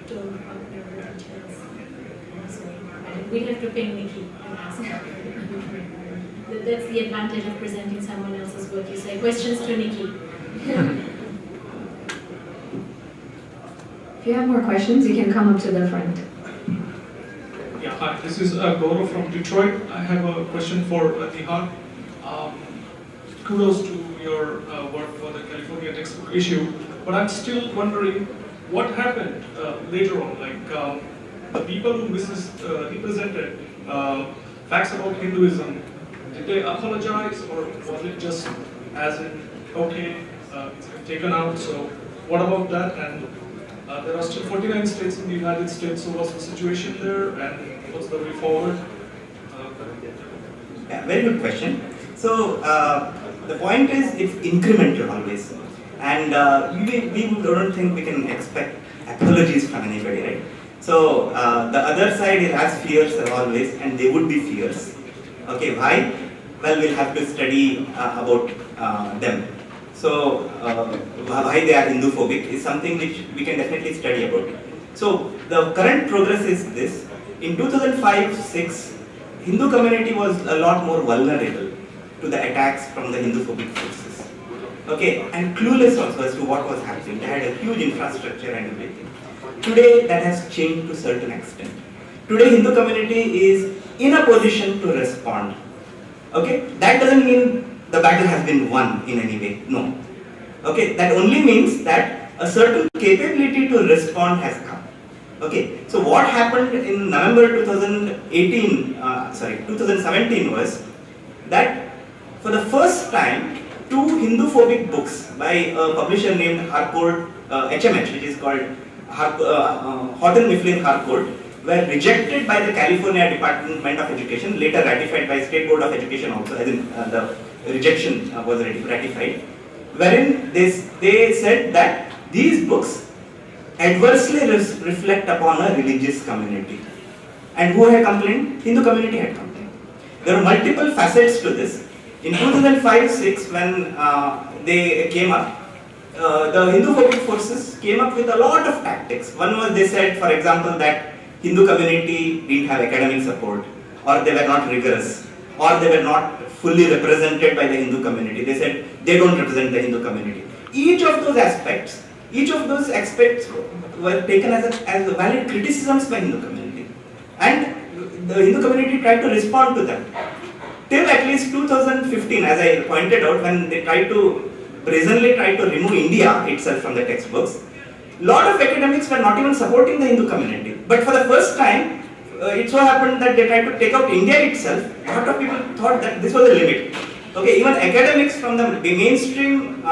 don't quite know the details. I'm sorry. We'd have to ping Nikki and ask her. That's the advantage of presenting someone else's work. You say questions to Nikki. If you have more questions, you can come up to the front. Yeah, hi, this is Gaurav from Detroit. I have a question for Nihar. Kudos to your work for the California textbook issue, but I'm still wondering what happened later on. Like the people who represented facts about Hinduism, did they apologize, or was it just as in, okay, it's been taken out, so what about that? And there are still 49 states in the United States, so what's the situation there, and what's the way forward? Yeah, very good question. So the point is, it's incremental always, and we don't think we can expect apologies from anybody, right? So the other side has fears as always, and they would be fears. Okay, why? Well, we'll have to study about them. So why they are Hindu-phobic is something which we can definitely study about. So the current progress is this. In 2005-06, Hindu community was a lot more vulnerable to the attacks from the Hindu-phobic forces. Okay, and clueless also as to what was happening. They had a huge infrastructure and everything. Today, that has changed to a certain extent. Today, Hindu community is in a position to respond. Okay, that doesn't mean the battle has been won in any way. No. Okay, that only means that a certain capability to respond has come. Okay, so what happened in November 2017 was that for the first time, two Hindu-phobic books by a publisher named Harcourt, HMH, which is called Houghton Mifflin Harcourt, were rejected by the California Department of Education, later ratified by State Board of Education also, as in the rejection was ratified, wherein they said that these books adversely reflect upon a religious community. And who had complained? Hindu community had complained. There are multiple facets to this. In 2005-06, when they came up, the Hindu-phobic forces came up with a lot of tactics. One was, they said, for example, that Hindu community didn't have academic support, or they were not rigorous, or they were not fully represented by the Hindu community. They said they don't represent the Hindu community. Each of those aspects were taken as valid criticisms by Hindu community, and the Hindu community tried to respond to them. Till at least 2015, as I pointed out, when they brazenly tried to remove India itself from the textbooks, a lot of academics were not even supporting the Hindu community. But for the first time, it so happened that they tried to take out India itself. A lot of people thought that this was a limit. Okay, even academics from the mainstream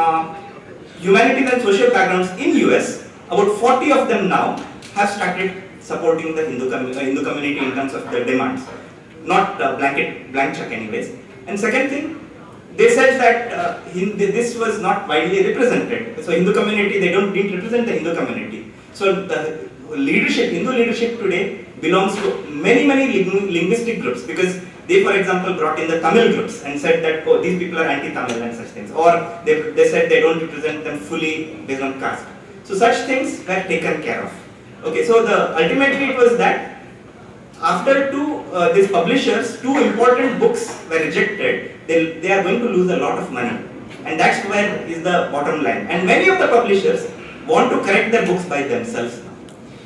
humanities and social backgrounds in US, about 40 of them now have started supporting the Hindu community in terms of their demands. Not blank check anyways. And second thing, they said that this was not widely represented. So Hindu community, didn't represent the Hindu community. So the Hindu leadership today belongs to many linguistic groups, because They, for example, brought in the Tamil groups and said that, oh, these people are anti-Tamil and such things. Or they said they don't represent them fully based on caste. So such things were taken care of. Okay, so ultimately it was that after these publishers, 2 important books were rejected, they are going to lose a lot of money. And that's where is the bottom line. And many of the publishers want to correct their books by themselves.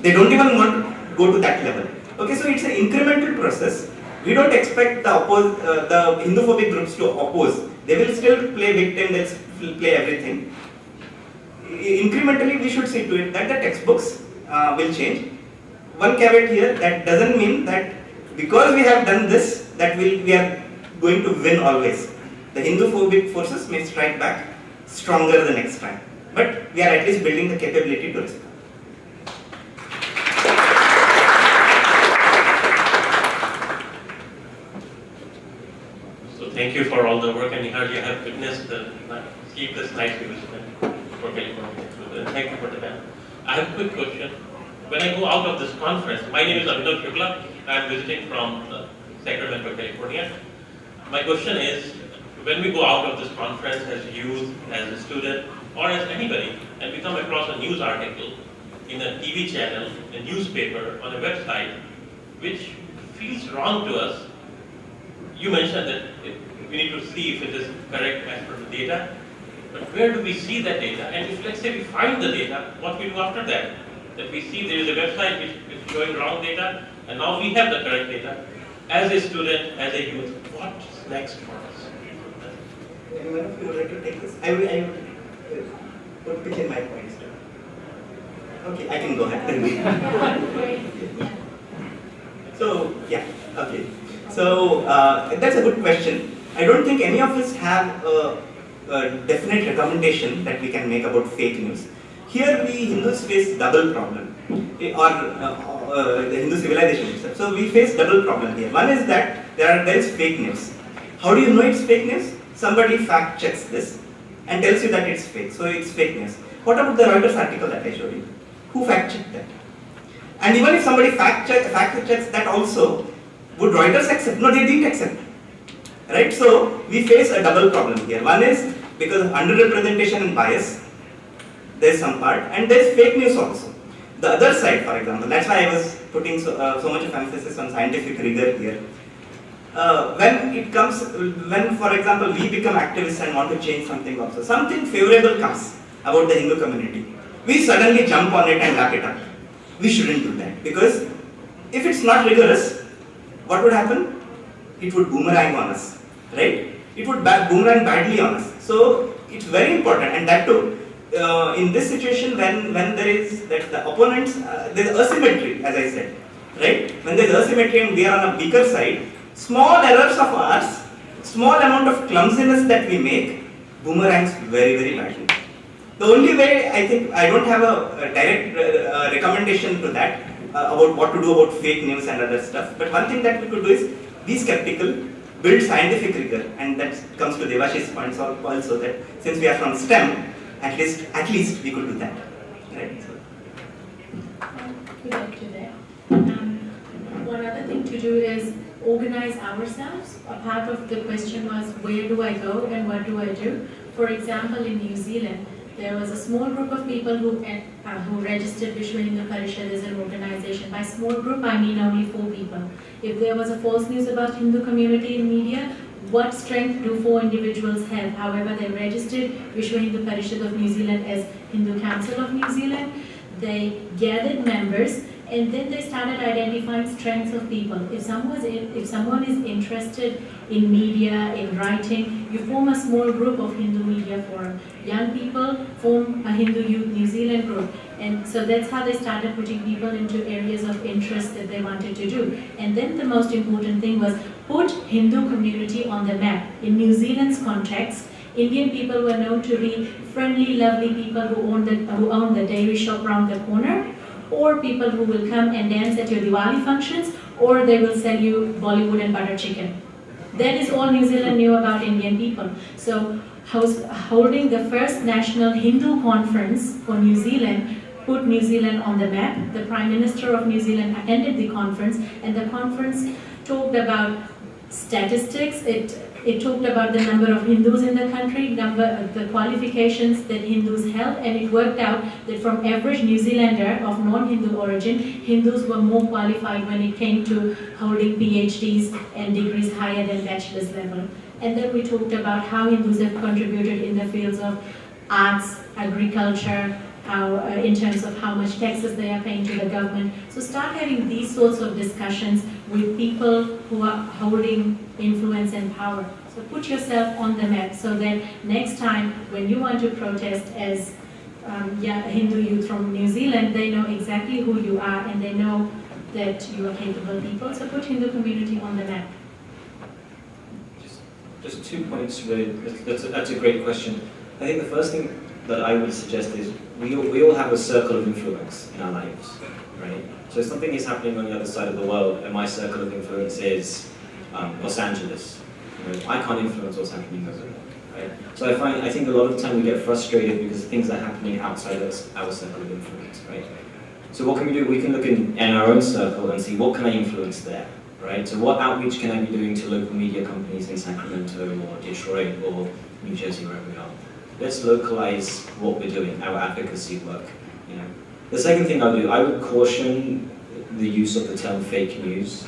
They don't even want to go to that level. Okay, so it's an incremental process. We don't expect the Hindu-phobic groups to oppose. They will still play victim, they will play everything. Incrementally, we should see to it that the textbooks will change. One caveat here, that doesn't mean that because we have done this, that we are going to win always. The Hindu-phobic forces may strike back stronger the next time. But we are at least building the capability to respond. So thank you for all the work, and Nihar, you have witnessed the sleepless nights we will spend for California. So thank you for the time. I have a quick question. When I go out of this conference, my name is Abhinav Shukla. I am visiting from Sacramento, California. My question is, when we go out of this conference as youth, as a student, or as anybody, and we come across a news article in a TV channel, a newspaper, on a website, which feels wrong to us, you mentioned that we need to see if it is correct as per the data, but where do we see that data? And if, let's say, we find the data, what we do after that? That we see there is a website which is showing wrong data, and now we have the correct data. As a student, as a youth, what's next for us? Anyone of you would like to take this? I would pitch in my points. Okay, I can go ahead. So, yeah, okay. So, that's a good question. I don't think any of us have a definite recommendation that we can make about fake news. Here we Hindus face double problem, or the Hindu civilization itself. So we face double problem here. One is that there is fake news. How do you know it's fake news? Somebody fact checks this and tells you that it's fake, so it's fake news. What about the Reuters article that I showed you? Who fact checked that? And even if somebody fact checks that also, would Reuters accept? No, they didn't accept. Right? So we face a double problem here. One is because of underrepresentation and bias. There's some part, and there's fake news also. The other side, for example, that's why I was putting so much of emphasis on scientific rigor here. When for example we become activists and want to change something also, something favorable comes about the Hindu community, we suddenly jump on it and lap it up. We shouldn't do that, because if it's not rigorous, what would happen? It would boomerang on us, right? It would boomerang badly on us. So it's very important, and that too, in this situation when there is that the opponents, there is asymmetry, as I said, right? When there is asymmetry and we are on a weaker side, small errors of ours, small amount of clumsiness that we make, boomerangs very, very badly. The only way, I think, I don't have a direct recommendation to that about what to do about fake news and other stuff, but one thing that we could do is be skeptical, build scientific rigor, and that comes to Devashish's points also, that since we are from STEM, at least we could do that, right? So. Good luck to that. One other thing to do is organize ourselves. A part of the question was, where do I go and what do I do? For example, in New Zealand, there was a small group of people who registered Vishwa Hindu Parishad as an organization. By small group, I mean only 4 people. If there was a false news about Hindu community in media, what strength do 4 individuals have? However, they registered Vishwa Hindu Parishad of New Zealand as Hindu Council of New Zealand. They gathered members, and then they started identifying strengths of people. If someone is interested in media, in writing, you form a small group of Hindu Media Forum. Young people form a Hindu Youth New Zealand group. And so that's how they started putting people into areas of interest that they wanted to do. And then the most important thing was put Hindu community on the map. In New Zealand's context, Indian people were known to be friendly, lovely people who own the dairy shop around the corner, or people who will come and dance at your Diwali functions, or they will sell you Bollywood and butter chicken. That is all New Zealand knew about Indian people. So holding the first national Hindu conference for New Zealand put New Zealand on the map. The Prime Minister of New Zealand attended the conference, and the conference talked about statistics. It talked about the number of Hindus in the country, the qualifications that Hindus held, and it worked out that from average New Zealander of non-Hindu origin, Hindus were more qualified when it came to holding PhDs and degrees higher than bachelor's level. And then we talked about how Hindus have contributed in the fields of arts, agriculture, how, in terms of how much taxes they are paying to the government. So start having these sorts of discussions with people who are holding influence and power. So put yourself on the map so that next time when you want to protest as Hindu youth from New Zealand, they know exactly who you are and they know that you are capable people. So put Hindu community on the map. Just 2 points, really. That's a great question. I think the first thing that I would suggest is we all have a circle of influence in our lives, right? So if something is happening on the other side of the world, and my circle of influence is Los Angeles, you know, I can't influence what's happening over there, right? So I think a lot of the time we get frustrated because things are happening outside of our circle of influence, right? So what can we do? We can look in our own circle and see what can I influence there, right? So what outreach can I be doing to local media companies in Sacramento or Detroit or New Jersey, wherever we are? Let's localize what we're doing, our advocacy work. You know. The second thing I would caution the use of the term fake news.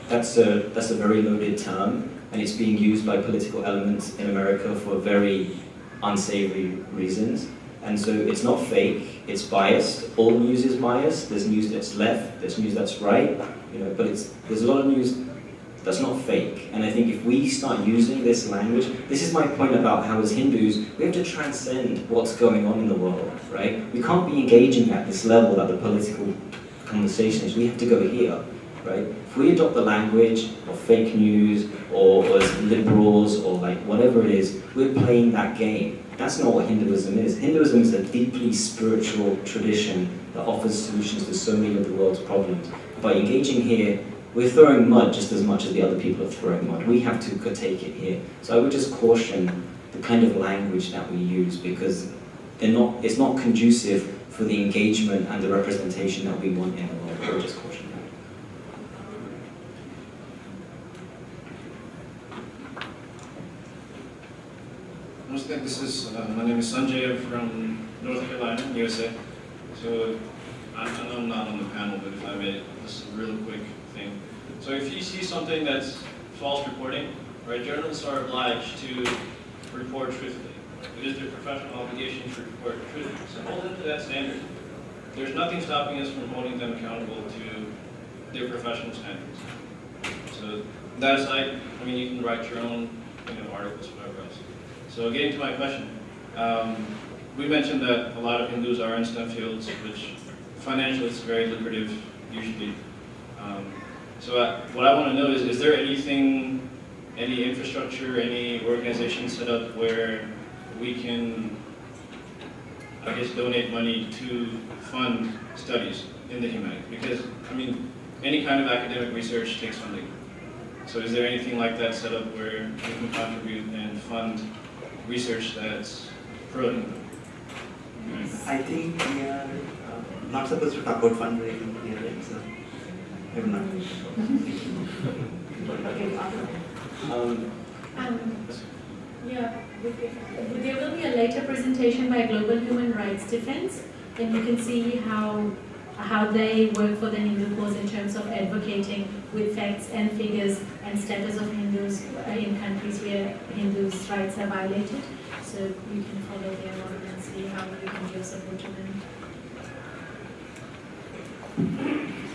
That's a very loaded term, and it's being used by political elements in America for very unsavory reasons. And so it's not fake, it's biased. All news is biased. There's news that's left, there's news that's right, you know, but there's a lot of news that's not fake. And I think if we start using this language, this is my point about how as Hindus, we have to transcend what's going on in the world, right? We can't be engaging at this level that the political conversation is. We have to go here, right? If we adopt the language of fake news or as liberals or like whatever it is, we're playing that game. That's not what Hinduism is. Hinduism is a deeply spiritual tradition that offers solutions to so many of the world's problems. By engaging here, we're throwing mud just as much as the other people are throwing mud. We have to take it here. So I would just caution the kind of language that we use because it's not conducive for the engagement and the representation that we want in the world. I would just caution that. Namaste, this is, my name is Sanjay. I'm from North Carolina, USA. So I know I'm not on the panel, but if I may, this is a really quick thing. So if you see something that's false reporting, right, journalists are obliged to report truthfully. It is their professional obligation to report truthfully. So hold them to that standard. There's nothing stopping us from holding them accountable to their professional standards. So that aside, I mean, you can write your own articles, whatever else. So getting to my question, we mentioned that a lot of Hindus are in STEM fields, which financially is very lucrative, usually. So what I want to know is there anything, any infrastructure, any organization set up where we can, I guess, donate money to fund studies in the humanities? Because, I mean, any kind of academic research takes funding. So is there anything like that set up where we can contribute and fund research that's pro-Hindu? I think we are not supposed to talk about fundraising here, right? So I'm not. There will be a later presentation by Global Human Rights Defense, and you can see how they work for the Hindu cause in terms of advocating with facts and figures and status of Hindus in countries where Hindus' rights are violated. So you can follow their work and see how you can give support to them.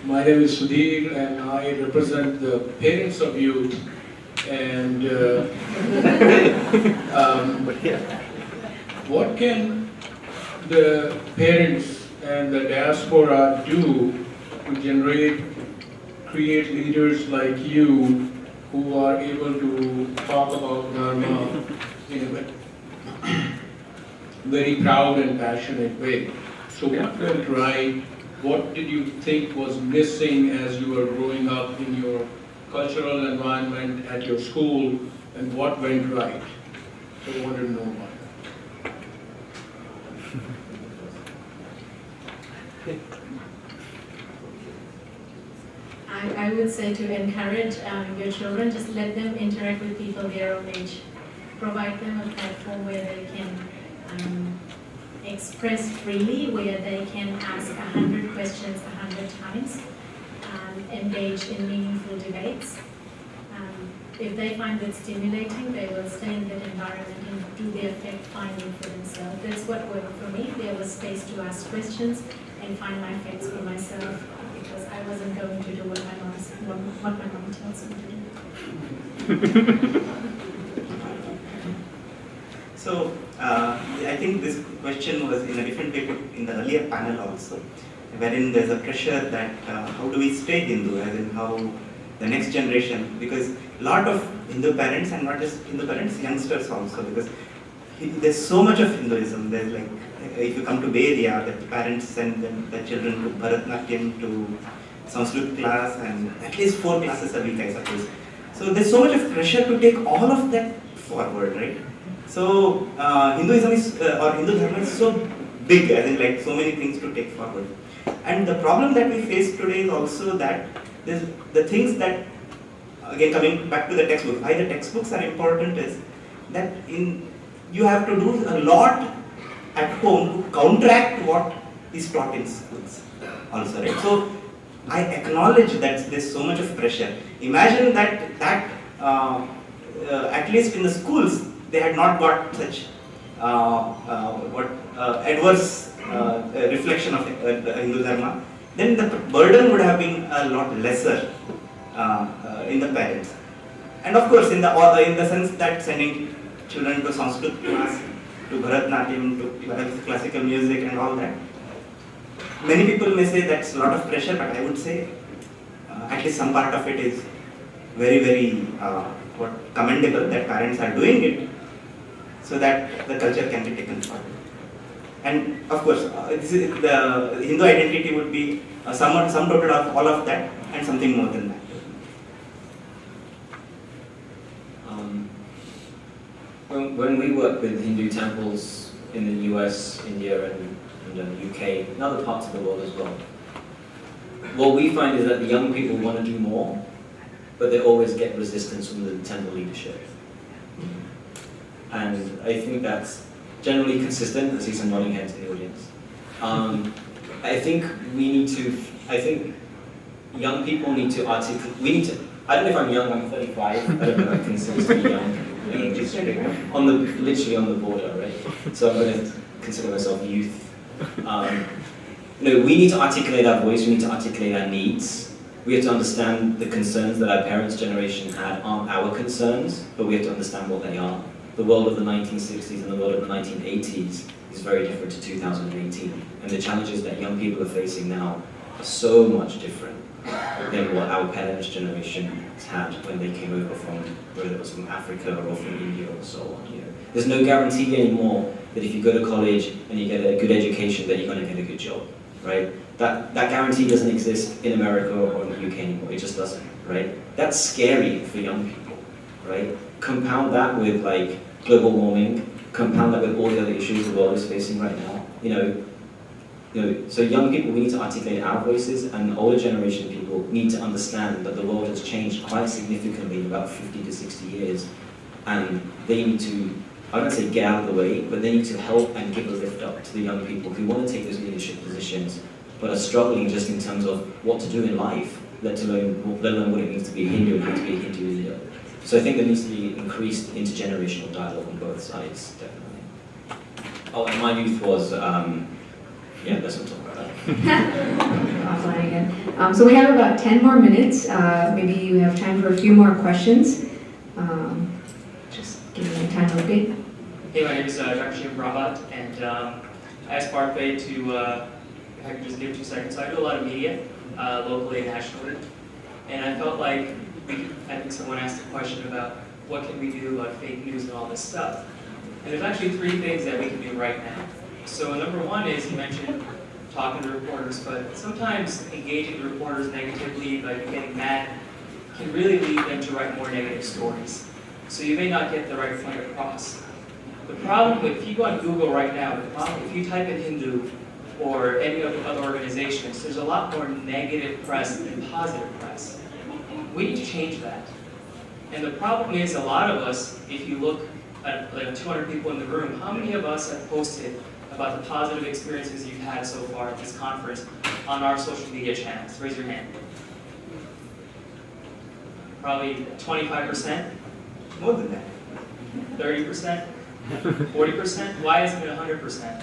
My name is Sudhir and I represent the parents of youth and what can the parents and the diaspora do to create leaders like you who are able to talk about Dharma in a very proud and passionate way? So what went right? What did you think was missing as you were growing up in your cultural environment at your school, and what went right? So I wanted to know about that. I would say to encourage your children, just let them interact with people their own age. Provide them a platform where they can express freely, where they can ask 100 questions 100 times, engage in meaningful debates. If they find it stimulating, they will stay in that environment and do their fact finding for themselves. That's what worked for me. There was space to ask questions and find my facts for myself, because I wasn't going to do what my mom tells me to do. So, I think this question was in a different way put in the earlier panel also, wherein there's a pressure that how do we stay Hindu, as in how the next generation, because a lot of Hindu parents, and not just Hindu parents, youngsters also, because there's so much of Hinduism. There's like, if you come to Bay Area, the parents send their children to Bharatanatyam, to Sanskrit class, and at least 4 classes a week, I suppose. So there's so much of pressure to take all of that forward, right? So Hinduism is, or Hindu Dharma is so big, as in like so many things to take forward. And the problem that we face today is also that there's the things that, again coming back to the textbooks, why the textbooks are important is that you have to do a lot at home to counteract what is taught in schools also, right? So I acknowledge that there's so much of pressure. Imagine that at least in the schools, they had not got such adverse reflection of Hindu Dharma, then the burden would have been a lot lesser in the parents. And of course, in the sense that sending children to Sanskrit class, to Bharatanatyam, to classical music and all that, many people may say that's a lot of pressure, but I would say at least some part of it is very, very commendable that parents are doing it, so that the culture can be taken forward. And of course, the Hindu identity would be sum total of all of that and something more than that. When we work with Hindu temples in the US, India, and the UK, and other parts of the world as well, what we find is that the young people want to do more, but they always get resistance from the temple leadership. And I think that's generally consistent. I see some nodding heads in the audience. I think young people need to articulate, I don't know if I'm young, I'm 35, I don't know if I consider to be young. Literally on the border, right? So I'm going to consider myself youth. We need to articulate our voice, we need to articulate our needs. We have to understand the concerns that our parents' generation had aren't our concerns, but we have to understand what they are. The world of the 1960s and the world of the 1980s is very different to 2018. And the challenges that young people are facing now are so much different than what our parents' generation had when they came over from, whether it was from Africa or from India or so on. There's no guarantee anymore that if you go to college and you get a good education that you're going to get a good job, right? That guarantee doesn't exist in America or in the UK anymore. It just doesn't, right? That's scary for young people, right? Compound that with like global warming, compound that with all the other issues the world is facing right now. So young people, we need to articulate our voices, and older generation people need to understand that the world has changed quite significantly in about 50 to 60 years, and they need to, I don't say get out of the way, but they need to help and give a lift up to the young people who want to take those leadership positions, but are struggling just in terms of what to do in life, let alone what it means to be a Hindu and how to be a Hindu leader. So I think there needs to be increased intergenerational dialogue on both sides, definitely. Oh, and my youth was, let's not talk about that. Offline again. So we have about 10 more minutes. Maybe you have time for a few more questions. Just give me a time update. Hey, my name is Dr. Shim Brabhat, and I asked Barclay to, if I could just give 2 seconds. So I do a lot of media, locally and nationally, and I felt like I think someone asked a question about what can we do about fake news and all this stuff. And there's actually 3 things that we can do right now. So number 1 is, you mentioned talking to reporters, but sometimes engaging the reporters negatively by getting mad can really lead them to write more negative stories. So you may not get the right point across. The problem, if you go on Google right now, if you type in Hindu, or any of the other organizations, there's a lot more negative press than positive press. We need to change that. And the problem is, a lot of us, if you look at like 200 people in the room, how many of us have posted about the positive experiences you've had so far at this conference on our social media channels? Raise your hand. Probably 25%? More than that. 30%? 40%? Why isn't it 100%?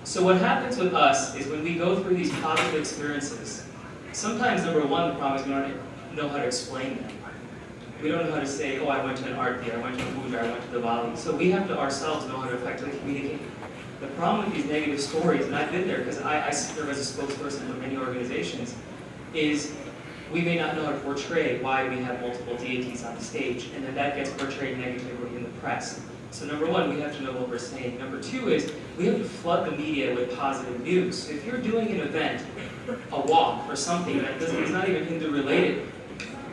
So what happens with us is when we go through these positive experiences, sometimes number one, the problem is we don't know how to explain them. We don't know how to say, oh, I went to an art theater, I went to a puja, I went to the Bali. So we have to ourselves know how to effectively communicate. The problem with these negative stories, and I've been there because I serve as a spokesperson for many organizations, is we may not know how to portray why we have multiple deities on the stage, and then that gets portrayed negatively in the press. So number one, we have to know what we're saying. Number two is, we have to flood the media with positive news. So if you're doing an event, a walk, or something that is not even Hindu related,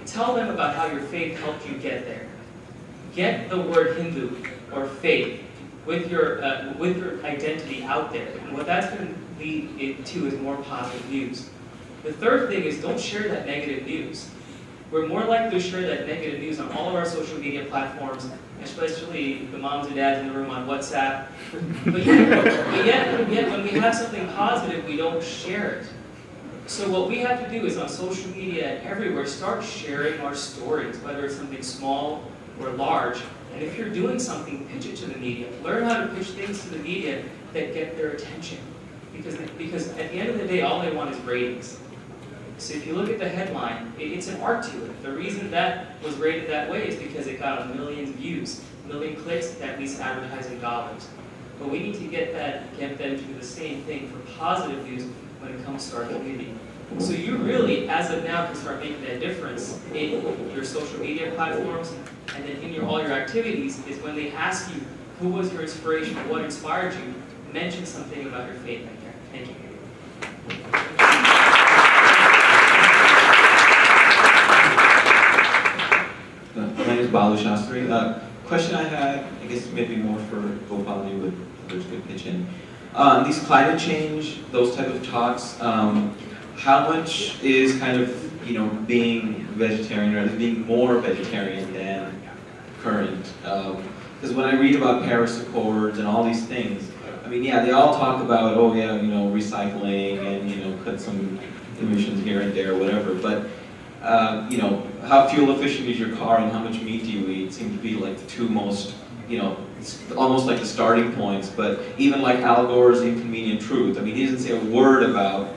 tell them about how your faith helped you get there. Get the word Hindu or faith with your identity out there. And what that's going to lead it to is more positive news. The third thing is, don't share that negative news. We're more likely to share that negative news on all of our social media platforms, especially the moms and dads in the room on WhatsApp. But yet when we have something positive, we don't share it. So what we have to do is on social media and everywhere, start sharing our stories, whether it's something small or large. And if you're doing something, pitch it to the media. Learn how to pitch things to the media that get their attention. Because at the end of the day, all they want is ratings. So if you look at the headline, it's an art to it. The reason that was rated that way is because it got 1 million views, 1 million clicks, that leads to advertising dollars. But we need to get them to do the same thing for positive news when it comes to our community. So you really, as of now, can start making that difference in your social media platforms, and then in all your activities is when they ask you, who was your inspiration, what inspired you, mention something about your faith right there. Thank you. My name is Balu Shastri. Question I had, I guess maybe more for Gopal, you would others could pitch in. These climate change, those type of talks, how much is kind of, being vegetarian, or at least being more vegetarian than current? Because when I read about Paris Accords and all these things, I mean, yeah, they all talk about, oh yeah, recycling and, cut some emissions here and there, whatever, but how fuel efficient is your car and how much meat do you eat seem to be like the two most, it's almost like the starting points. But even like Al Gore's Inconvenient Truth, I mean, he doesn't say a word about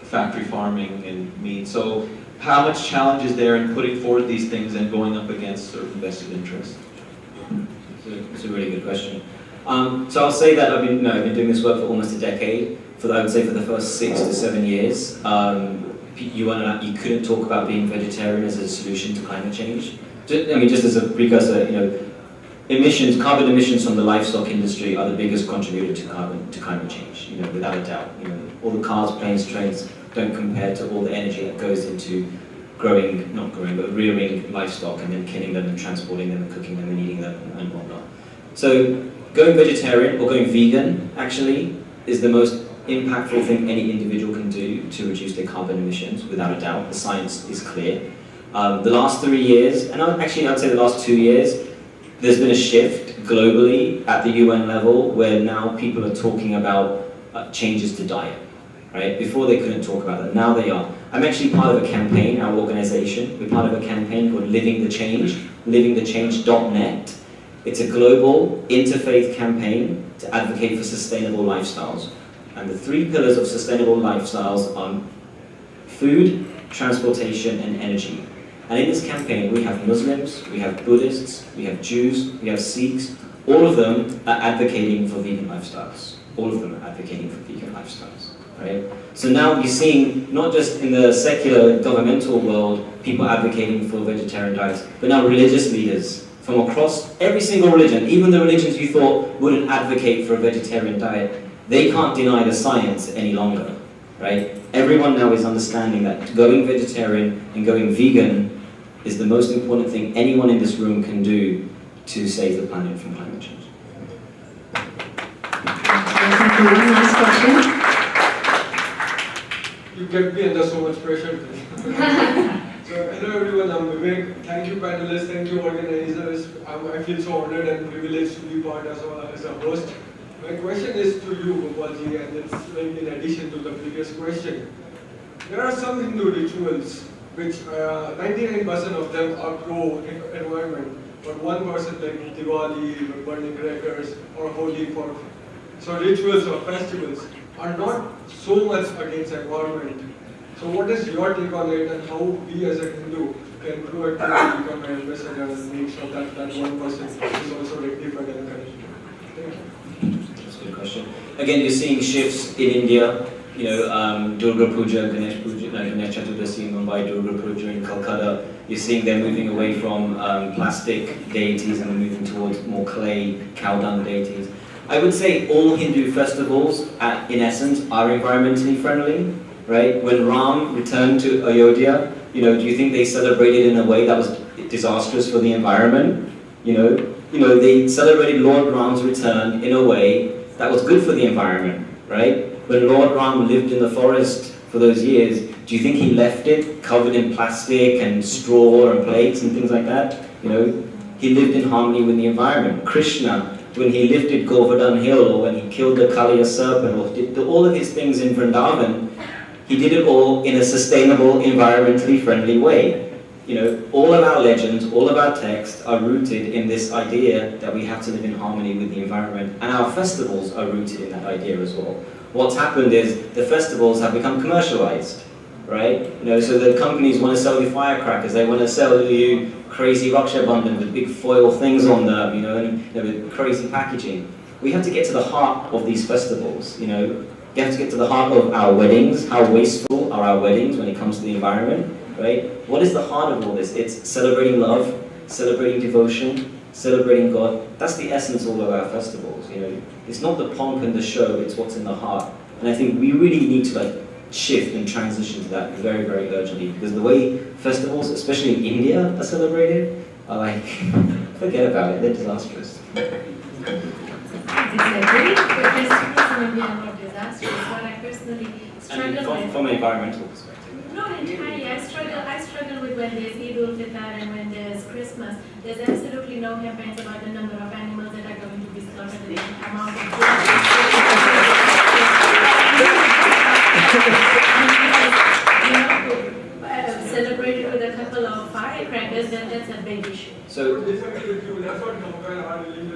factory farming and meat. So how much challenge is there in putting forward these things and going up against certain vested interests? It's a really good question. So I'll say that I've been doing this work for almost a decade. I would say for the first 6 to 7 years, you couldn't talk about being vegetarian as a solution to climate change. Just as a precursor, carbon emissions from the livestock industry are the biggest contributor to climate change, without a doubt. All the cars, planes, trains don't compare to all the energy that goes into rearing livestock and then killing them and transporting them and cooking them and eating them and whatnot. So going vegetarian or going vegan actually is the most impactful thing any individual can do to reduce their carbon emissions, without a doubt. The science is clear. The last 3 years, and I'd say the last 2 years, there's been a shift globally at the UN level where now people are talking about changes to diet. Right? Before they couldn't talk about that, now they are. I'm actually part of a campaign, our organization. We're part of a campaign called Living the Change, livingthechange.net. It's a global interfaith campaign to advocate for sustainable lifestyles. And the 3 pillars of sustainable lifestyles are food, transportation, and energy. And in this campaign, we have Muslims, we have Buddhists, we have Jews, we have Sikhs. All of them are advocating for vegan lifestyles. All of them are advocating for vegan lifestyles. Right? So now you're seeing, not just in the secular governmental world, people advocating for vegetarian diets, but now religious leaders from across every single religion, even the religions you thought wouldn't advocate for a vegetarian diet, they can't deny the science any longer, right? Everyone now is understanding that going vegetarian and going vegan is the most important thing anyone in this room can do to save the planet from climate change. One last question. kept me under so much pressure. So hello everyone, I'm Vivek. Thank you panelists, thank you organizers. I feel so honored and privileged to be part as a host. My question is to you, Gopalji, and it's like in addition to the previous question. There are some Hindu rituals which 99% of them are pro-environment, but 1% like Diwali, burning crackers, or Holi for so rituals or festivals are not so much against environment. So what is your take on it, and how we as a Hindu can proactively become an ambassador and make sure that 1% is also rectified and corrected? Thank you. That's a good question. Again, you're seeing shifts in India. You know, Durga Puja, Ganesh Chaturdasi in Mumbai, Durga Puja in Calcutta. You're seeing they're moving away from plastic deities and they're moving towards more clay, cow dung deities. I would say all Hindu festivals, in essence, are environmentally friendly. Right? When Ram returned to Ayodhya, you know, do you think they celebrated in a way that was disastrous for the environment? You know, they celebrated Lord Ram's return in a way that was good for the environment, right? When Lord Ram lived in the forest for those years, do you think he left it covered in plastic and straw and plates and things like that? You know, he lived in harmony with the environment. Krishna, when he lifted Govardhan Hill, or when he killed the Kaliya serpent, or did all of his things in Vrindavan, he did it all in a sustainable, environmentally friendly way. You know, all of our legends, all of our texts are rooted in this idea that we have to live in harmony with the environment, and our festivals are rooted in that idea as well. What's happened is the festivals have become commercialized, right? You know, so the companies want to sell you firecrackers, they want to sell you crazy Raksha Bandhan with big foil things on them, you know, and you know, with crazy packaging. We have to get to the heart of these festivals, you know. You have to get to the heart of our weddings. How wasteful are our weddings when it comes to the environment, right? What is the heart of all this? It's celebrating love, celebrating devotion, celebrating God. That's the essence of all of our festivals, you know. It's not the pomp and the show, it's what's in the heart. And I think we really need to like shift and transition to that very, very urgently, because the way festivals, especially in India, are celebrated, are like, forget about it, they're disastrous. Maybe are not disastrous, but I personally struggle with. From an environmental perspective. Not entirely. I struggle with when there's Eid ul-Fitr and when there's Christmas. There's absolutely no campaigns about the number of animals that are going to be slaughtered and the amount of celebrated with a couple of firecrackers, then that's a big issue. So,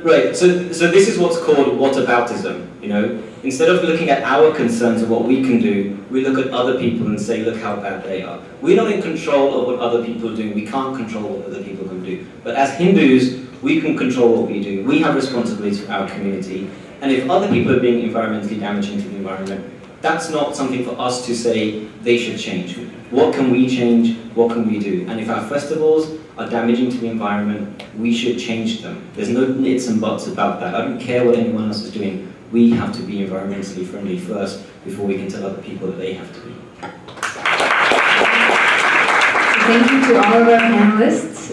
right, so this is what's called whataboutism, you know. Instead of looking at our concerns and what we can do, we look at other people and say, look how bad they are. We're not in control of what other people are doing. We can't control what other people can do. But as Hindus, we can control what we do. We have responsibilities for our community. And if other people are being environmentally damaging to the environment, that's not something for us to say they should change. What can we change? What can we do? And if our festivals are damaging to the environment, we should change them. There's no nits and buts about that. I don't care what anyone else is doing. We have to be environmentally friendly first before we can tell other people that they have to be. Thank you to all of our panelists.